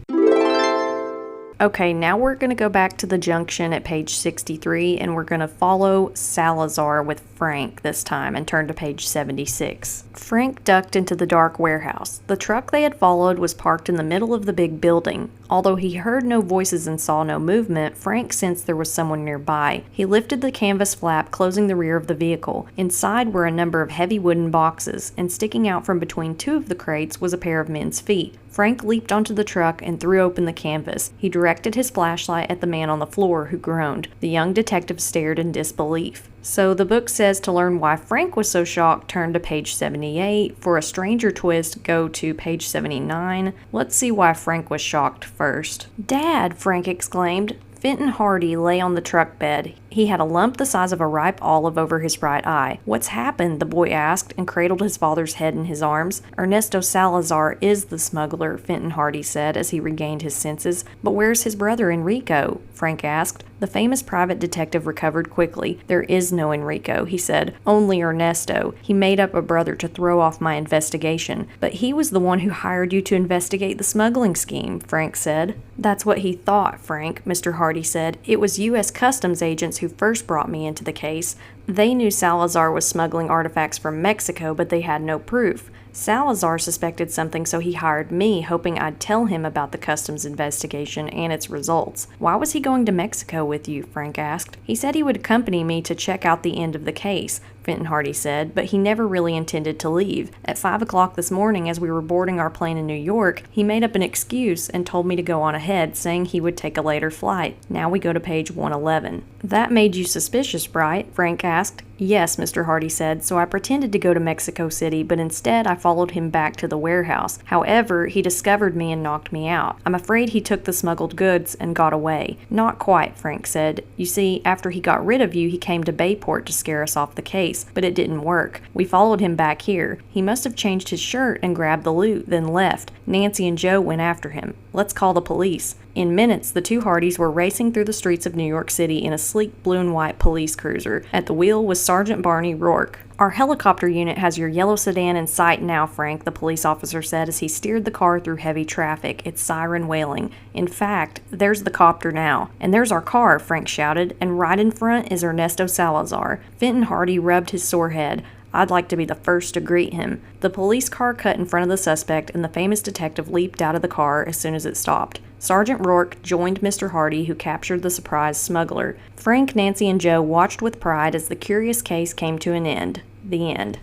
Okay, now we're going to go back to the junction at page 63, and we're going to follow Salazar with Frank this time and turn to page 76. Frank ducked into the dark warehouse. The truck they had followed was parked in the middle of the big building. Although he heard no voices and saw no movement, Frank sensed there was someone nearby. He lifted the canvas flap, closing the rear of the vehicle. Inside were a number of heavy wooden boxes, and sticking out from between two of the crates was a pair of men's feet. Frank leaped onto the truck and threw open the canvas. He directed his flashlight at the man on the floor, who groaned. The young detective stared in disbelief. So the book says to learn why Frank was so shocked, turn to page 78. For a stranger twist, go to page 79. Let's see why Frank was shocked first. "Dad!" Frank exclaimed. Fenton Hardy lay on the truck bed. He had a lump the size of a ripe olive over his right eye. "What's happened?" the boy asked, and cradled his father's head in his arms. "Ernesto Salazar is the smuggler," Fenton Hardy said as he regained his senses. "But where's his brother Enrico?" Frank asked. The famous private detective recovered quickly. "There is no Enrico," he said. "Only Ernesto. He made up a brother to throw off my investigation. But he was the one who hired you to investigate the smuggling scheme," Frank said. "That's what he thought, Frank," Mr. Hardy said. "It was U.S. Customs agents who first brought me into the case. They knew Salazar was smuggling artifacts from Mexico, but they had no proof. Salazar suspected something, so he hired me, hoping I'd tell him about the customs investigation and its results." "Why was he going to Mexico with you?" Frank asked. "He said he would accompany me to check out the end of the case," Fenton Hardy said, "but he never really intended to leave. At 5 o'clock this morning, as we were boarding our plane in New York, he made up an excuse and told me to go on ahead, saying he would take a later flight." Now we go to page 111. "That made you suspicious, right?" Frank asked. "Yes," Mr. Hardy said, "so I pretended to go to Mexico City, but instead I followed him back to the warehouse. However, he discovered me and knocked me out. I'm afraid he took the smuggled goods and got away." "Not quite," Frank said. "You see, after he got rid of you, he came to Bayport to scare us off the case, but it didn't work. We followed him back here. He must have changed his shirt and grabbed the loot, then left. Nancy and Joe went after him. Let's call the police." In minutes, the two Hardys were racing through the streets of New York City in a sleek blue and white police cruiser. At the wheel was Sergeant Barney Rourke. "Our helicopter unit has your yellow sedan in sight now, Frank," the police officer said as he steered the car through heavy traffic, its siren wailing. "In fact, there's the copter now. And there's our car," Frank shouted, "and right in front is Ernesto Salazar." Fenton Hardy rubbed his sore head. "I'd like to be the first to greet him." The police car cut in front of the suspect, and the famous detective leaped out of the car as soon as it stopped. Sergeant Rourke joined Mr. Hardy, who captured the surprised smuggler. Frank, Nancy, and Joe watched with pride as the curious case came to an end. The end.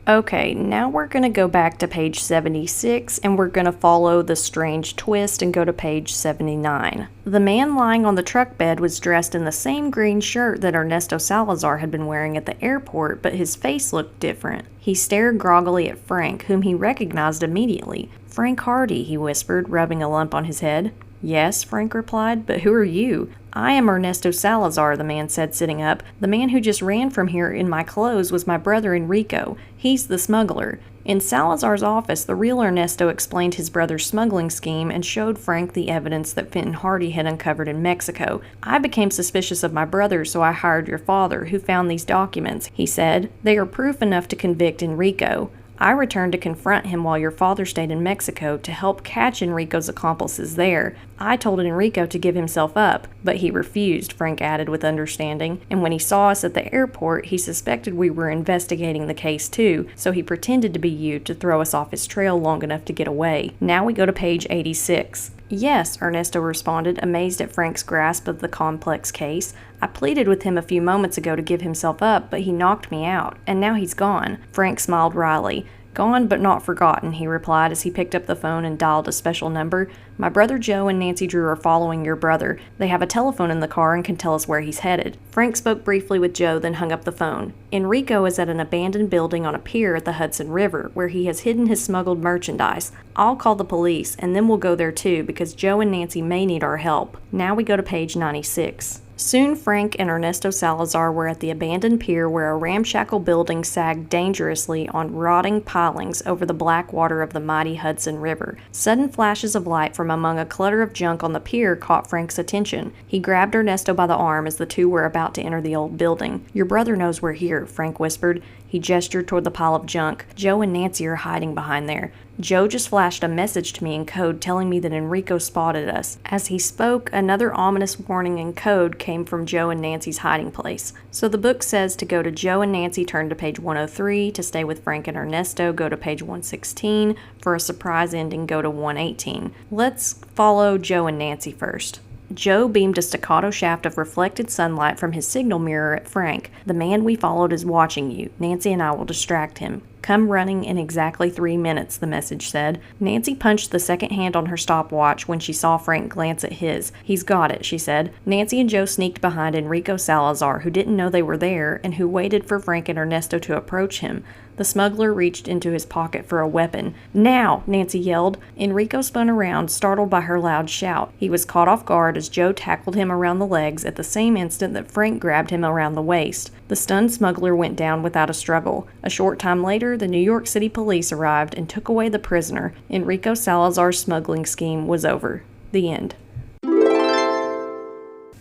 Okay, now we're going to go back to page 76, and we're going to follow the strange twist and go to page 79. The man lying on the truck bed was dressed in the same green shirt that Ernesto Salazar had been wearing at the airport, but his face looked different. He stared groggily at Frank, whom he recognized immediately. "Frank Hardy," he whispered, rubbing a lump on his head. "Yes," Frank replied, "but who are you?" "I am Ernesto Salazar," the man said, sitting up. "The man who just ran from here in my clothes was my brother Enrico. He's the smuggler." In Salazar's office, the real Ernesto explained his brother's smuggling scheme and showed Frank the evidence that Fenton Hardy had uncovered in Mexico. "I became suspicious of my brother, so I hired your father, who found these documents," he said. "They are proof enough to convict Enrico. I returned to confront him while your father stayed in Mexico to help catch Enrico's accomplices there. I told Enrico to give himself up, but he refused," Frank added with understanding. "And when he saw us at the airport, he suspected we were investigating the case too, so he pretended to be you to throw us off his trail long enough to get away." Now we go to page 86. "Yes," Ernesto responded, amazed at Frank's grasp of the complex case. "I pleaded with him a few moments ago to give himself up, but he knocked me out, and now he's gone." Frank smiled wryly. "Gone but not forgotten," he replied as he picked up the phone and dialed a special number. "My brother Joe and Nancy Drew are following your brother. They have a telephone in the car and can tell us where he's headed." Frank spoke briefly with Joe, then hung up the phone. "Enrico is at an abandoned building on a pier at the Hudson River, where he has hidden his smuggled merchandise. I'll call the police, and then we'll go there too, because Joe and Nancy may need our help." Now we go to page 96. Soon Frank and Ernesto Salazar were at the abandoned pier where a ramshackle building sagged dangerously on rotting pilings over the black water of the mighty Hudson River. Sudden flashes of light from among a clutter of junk on the pier caught Frank's attention. He grabbed Ernesto by the arm as the two were about to enter the old building. "Your brother knows we're here," Frank whispered. He gestured toward the pile of junk. "Joe and Nancy are hiding behind there. Joe just flashed a message to me in code telling me that Enrico spotted us." As he spoke, another ominous warning in code came from Joe and Nancy's hiding place. So the book says to go to Joe and Nancy, turn to page 103. To stay with Frank and Ernesto, go to page 116. For a surprise ending, go to 118. Let's follow Joe and Nancy first. Joe beamed a staccato shaft of reflected sunlight from his signal mirror at Frank. "The man we followed is watching you. Nancy and I will distract him. Come running in exactly 3 minutes," the message said. Nancy punched the second hand on her stopwatch when she saw Frank glance at his. "He's got it," she said. Nancy and Joe sneaked behind Enrico Salazar, who didn't know they were there and who waited for Frank and Ernesto to approach him. The smuggler reached into his pocket for a weapon. "Now!" Nancy yelled. Enrico spun around, startled by her loud shout. He was caught off guard as Joe tackled him around the legs at the same instant that Frank grabbed him around the waist. The stunned smuggler went down without a struggle. A short time later, the New York City police arrived and took away the prisoner. Enrico Salazar's smuggling scheme was over. The end.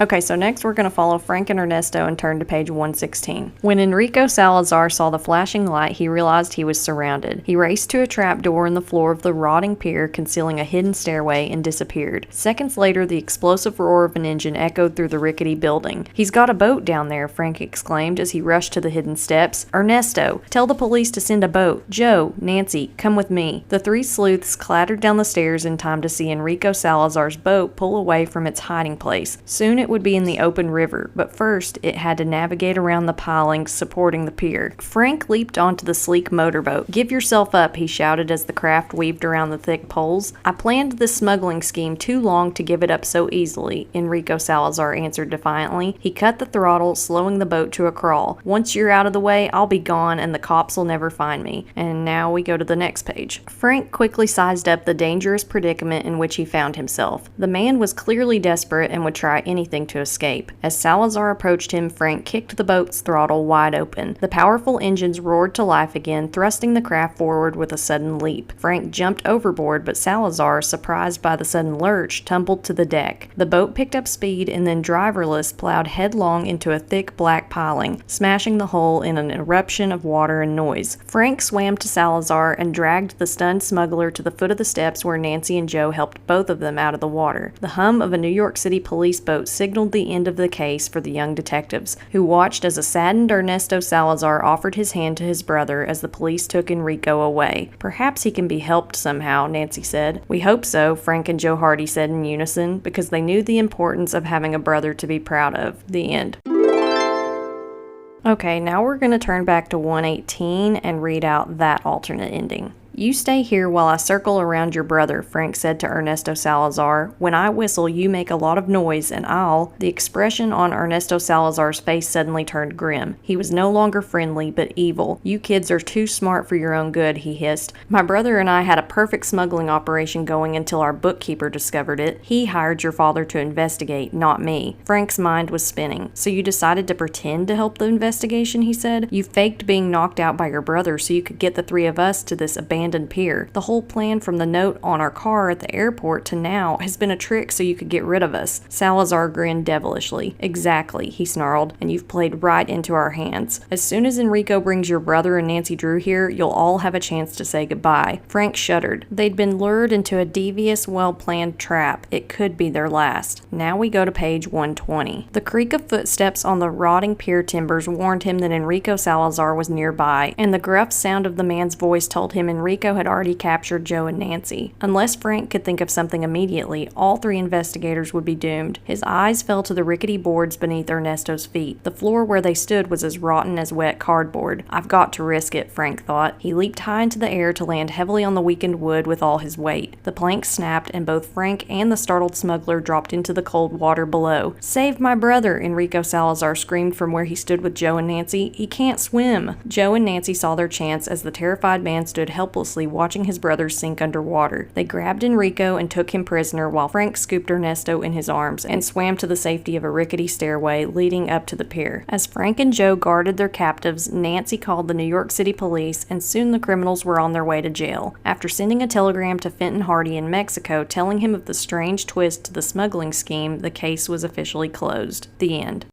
Okay, so next we're going to follow Frank and Ernesto and turn to page 116. When Enrico Salazar saw the flashing light, he realized he was surrounded. He raced to a trap door in the floor of the rotting pier, concealing a hidden stairway, and disappeared. Seconds later, the explosive roar of an engine echoed through the rickety building. "He's got a boat down there," Frank exclaimed as he rushed to the hidden steps. "Ernesto, tell the police to send a boat. Joe, Nancy, come with me." The three sleuths clattered down the stairs in time to see Enrico Salazar's boat pull away from its hiding place. Soon it would be in the open river, but first it had to navigate around the pilings supporting the pier. Frank leaped onto the sleek motorboat. "Give yourself up," he shouted as the craft weaved around the thick poles. "I planned this smuggling scheme too long to give it up so easily," Enrico Salazar answered defiantly. He cut the throttle, slowing the boat to a crawl. "Once you're out of the way, I'll be gone and the cops will never find me." And now we go to the next page. Frank quickly sized up the dangerous predicament in which he found himself. The man was clearly desperate and would try anything to escape. As Salazar approached him, Frank kicked the boat's throttle wide open. The powerful engines roared to life again, thrusting the craft forward with a sudden leap. Frank jumped overboard, but Salazar, surprised by the sudden lurch, tumbled to the deck. The boat picked up speed and then, driverless, plowed headlong into a thick black piling, smashing the hull in an eruption of water and noise. Frank swam to Salazar and dragged the stunned smuggler to the foot of the steps where Nancy and Joe helped both of them out of the water. The hum of a New York City police boat signaled the end of the case for the young detectives, who watched as a saddened Ernesto Salazar offered his hand to his brother as the police took Enrico away. "Perhaps he can be helped somehow," Nancy said. "We hope so," Frank and Joe Hardy said in unison, because they knew the importance of having a brother to be proud of. The end. Okay, now we're going to turn back to 118 and read out that alternate ending. "You stay here while I circle around your brother," Frank said to Ernesto Salazar. "When I whistle, you make a lot of noise, and I'll—" The expression on Ernesto Salazar's face suddenly turned grim. He was no longer friendly, but evil. "You kids are too smart for your own good," he hissed. "My brother and I had a perfect smuggling operation going until our bookkeeper discovered it. He hired your father to investigate, not me." Frank's mind was spinning. "So you decided to pretend to help the investigation," he said. "You faked being knocked out by your brother so you could get the three of us to this abandoned abandoned pier. The whole plan from the note on our car at the airport to now has been a trick so you could get rid of us." Salazar grinned devilishly. "Exactly," he snarled, "and you've played right into our hands. As soon as Enrico brings your brother and Nancy Drew here, you'll all have a chance to say goodbye." Frank shuddered. They'd been lured into a devious, well-planned trap. It could be their last. Now we go to page 120. The creak of footsteps on the rotting pier timbers warned him that Enrico Salazar was nearby, and the gruff sound of the man's voice told him Enrico had already captured Joe and Nancy. Unless Frank could think of something immediately, all three investigators would be doomed. His eyes fell to the rickety boards beneath Ernesto's feet. The floor where they stood was as rotten as wet cardboard. "I've got to risk it," Frank thought. He leaped high into the air to land heavily on the weakened wood with all his weight. The planks snapped, and both Frank and the startled smuggler dropped into the cold water below. "Save my brother!" Enrico Salazar screamed from where he stood with Joe and Nancy. "He can't swim!" Joe and Nancy saw their chance as the terrified man stood helplessly watching his brother sink underwater. They grabbed Enrico and took him prisoner while Frank scooped Ernesto in his arms and swam to the safety of a rickety stairway leading up to the pier. As Frank and Joe guarded their captives, Nancy called the New York City police, and soon the criminals were on their way to jail. After sending a telegram to Fenton Hardy in Mexico telling him of the strange twist to the smuggling scheme, the case was officially closed. The end.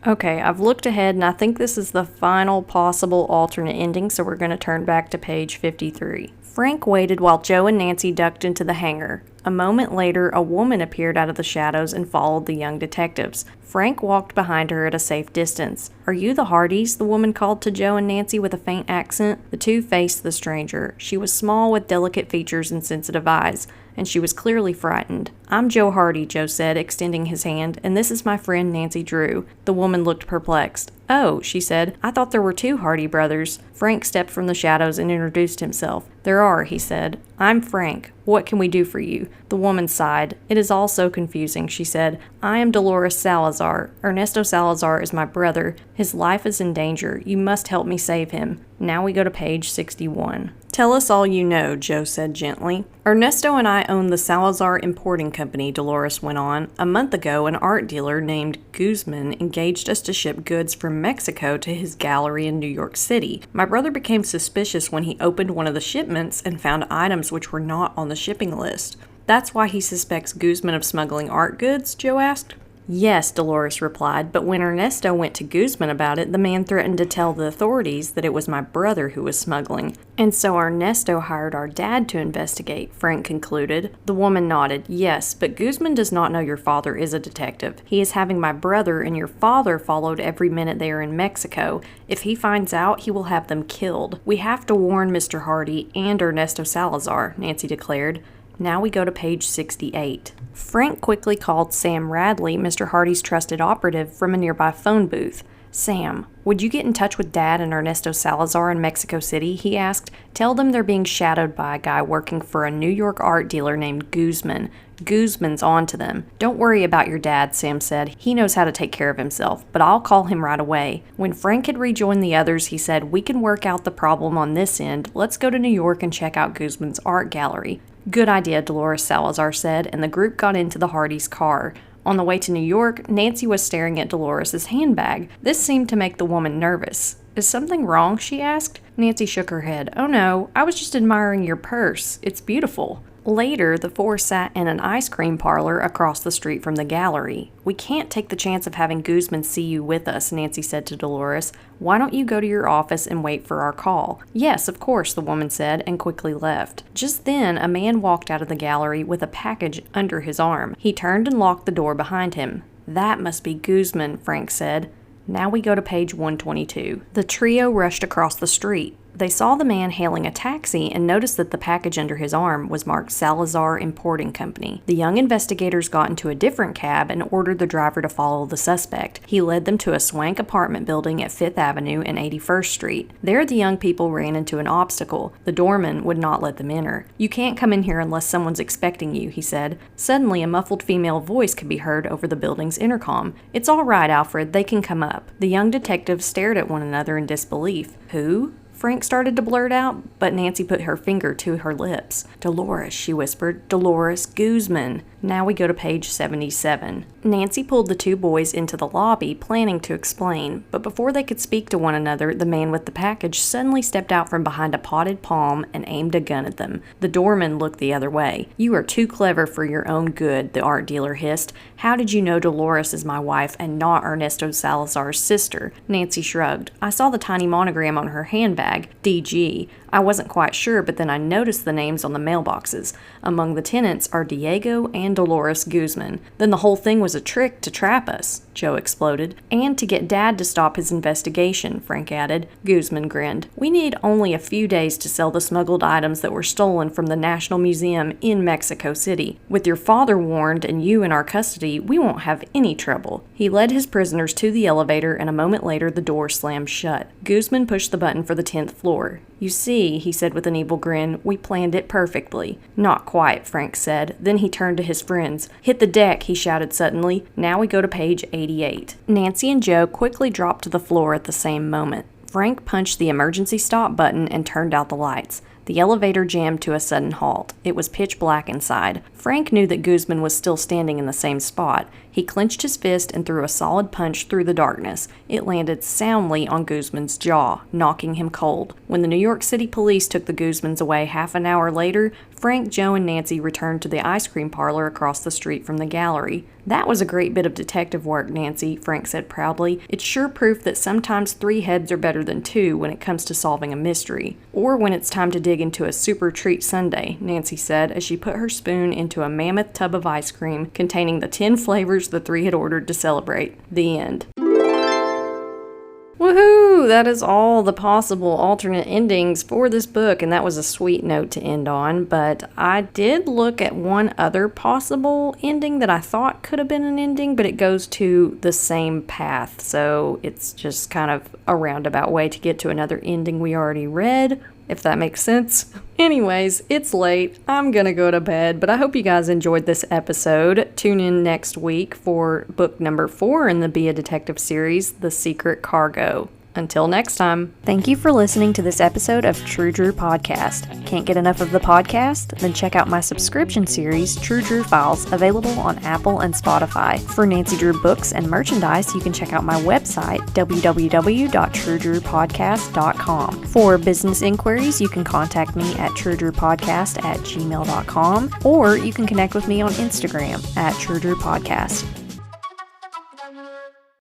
Okay, I've looked ahead and I think this is the final possible alternate ending, so we're going to turn back to page 53. Frank waited while Joe and Nancy ducked into the hangar. A moment later, a woman appeared out of the shadows and followed the young detectives. Frank walked behind her at a safe distance. "Are you the Hardys?" the woman called to Joe and Nancy with a faint accent. The two faced the stranger. She was small with delicate features and sensitive eyes, and she was clearly frightened. "I'm Joe Hardy," Joe said, extending his hand, "and this is my friend Nancy Drew." The woman looked perplexed. "Oh," she said, "I thought there were two Hardy brothers." Frank stepped from the shadows and introduced himself. "There are," he said. "I'm Frank. What can we do for you?" The woman sighed. "It is all so confusing," she said. "I am Dolores Salazar. Ernesto Salazar is my brother. His life is in danger. You must help me save him." Now we go to page 61. "Tell us all you know," Joe said gently. "Ernesto and I own the Salazar Importing Company," Dolores went on. "A month ago, an art dealer named Guzman engaged us to ship goods from Mexico to his gallery in New York City. My brother became suspicious when he opened one of the shipments and found items which were not on the shipping list." "That's why he suspects Guzman of smuggling art goods?" Joe asked. "Yes," Dolores replied, "but when Ernesto went to Guzman about it, the man threatened to tell the authorities that it was my brother who was smuggling. And so Ernesto hired our dad to investigate," Frank concluded. The woman nodded. "Yes, but Guzman does not know your father is a detective. He is having my brother and your father followed every minute they are in Mexico. If he finds out, he will have them killed. We have to warn Mr. Hardy and Ernesto Salazar," Nancy declared. Now we go to page 68. Frank quickly called Sam Radley, Mr. Hardy's trusted operative, from a nearby phone booth. "Sam, would you get in touch with Dad and Ernesto Salazar in Mexico City?" he asked. "Tell them they're being shadowed by a guy working for a New York art dealer named Guzman. Guzman's on to them." "Don't worry about your dad," Sam said. "He knows how to take care of himself, but I'll call him right away." When Frank had rejoined the others, he said, "We can work out the problem on this end. Let's go to New York and check out Guzman's art gallery." "Good idea," Dolores Salazar said, and the group got into the Hardys' car. On the way to New York, Nancy was staring at Dolores' handbag. This seemed to make the woman nervous. "Is something wrong?" she asked. Nancy shook her head. "Oh no, I was just admiring your purse. It's beautiful." Later, the four sat in an ice cream parlor across the street from the gallery. "We can't take the chance of having Guzman see you with us," Nancy said to Dolores. "Why don't you go to your office and wait for our call?" "Yes, of course," the woman said, and quickly left. Just then, a man walked out of the gallery with a package under his arm. He turned and locked the door behind him. "That must be Guzman," Frank said. Now we go to page 122. The trio rushed across the street. They saw the man hailing a taxi and noticed that the package under his arm was marked Salazar Importing Company. The young investigators got into a different cab and ordered the driver to follow the suspect. He led them to a swank apartment building at 5th Avenue and 81st Street. There the young people ran into an obstacle. The doorman would not let them enter. "You can't come in here unless someone's expecting you," he said. Suddenly, a muffled female voice could be heard over the building's intercom. "It's all right, Alfred. They can come up." The young detectives stared at one another in disbelief. "Who?" Frank started to blurt out, but Nancy put her finger to her lips. "Dolores," she whispered. "Dolores Guzman." Now we go to page 77. Nancy pulled the two boys into the lobby, planning to explain, but before they could speak to one another, the man with the package suddenly stepped out from behind a potted palm and aimed a gun at them. The doorman looked the other way. "You are too clever for your own good," the art dealer hissed. "How did you know Dolores is my wife and not Ernesto Salazar's sister?" Nancy shrugged. "I saw the tiny monogram on her handbag, DG. I wasn't quite sure, but then I noticed the names on the mailboxes. Among the tenants are Diego and Dolores Guzman. Then the whole thing was a trick to trap us," Joe exploded. "And to get Dad to stop his investigation," Frank added. Guzman grinned. "We need only a few days to sell the smuggled items that were stolen from the National Museum in Mexico City. With your father warned and you in our custody, we won't have any trouble." He led his prisoners to the elevator, and a moment later the door slammed shut. Guzman pushed the button for the 10th floor. "You see," he said with an evil grin, "we planned it perfectly." "Not quite," Frank said. Then he turned to his friends. "Hit the deck," he shouted suddenly. Now we go to page 88. Nancy and Joe quickly dropped to the floor at the same moment. Frank punched the emergency stop button and turned out the lights. The elevator jammed to a sudden halt. It was pitch black inside. Frank knew that Guzman was still standing in the same spot. He clenched his fist and threw a solid punch through the darkness. It landed soundly on Guzman's jaw, knocking him cold. When the New York City police took the Guzmans away half an hour later, Frank, Joe, and Nancy returned to the ice cream parlor across the street from the gallery. "That was a great bit of detective work, Nancy," Frank said proudly. "It's sure proof that sometimes 3 heads are better than 2 when it comes to solving a mystery. Or when it's time to dig into a super treat sundae," Nancy said as she put her spoon into a mammoth tub of ice cream containing the 10 flavors the 3 had ordered to celebrate. The end. Woohoo! That is all the possible alternate endings for this book, and that was a sweet note to end on, but I did look at one other possible ending that I thought could have been an ending, but it goes to the same path, so it's just kind of a roundabout way to get to another ending we already read, if that makes sense. Anyways, it's late. I'm gonna go to bed, but I hope you guys enjoyed this episode. Tune in next week for book number 4 in the Be a Detective series, The Secret Cargo. Until next time. Thank you for listening to this episode of True Drew Podcast. Can't get enough of the podcast? Then check out my subscription series, True Drew Files, available on Apple and Spotify. For Nancy Drew books and merchandise, you can check out my website, www.truedrewpodcast.com. For business inquiries, you can contact me at truedrewpodcast@gmail.com, or you can connect with me on Instagram at True Drew Podcast.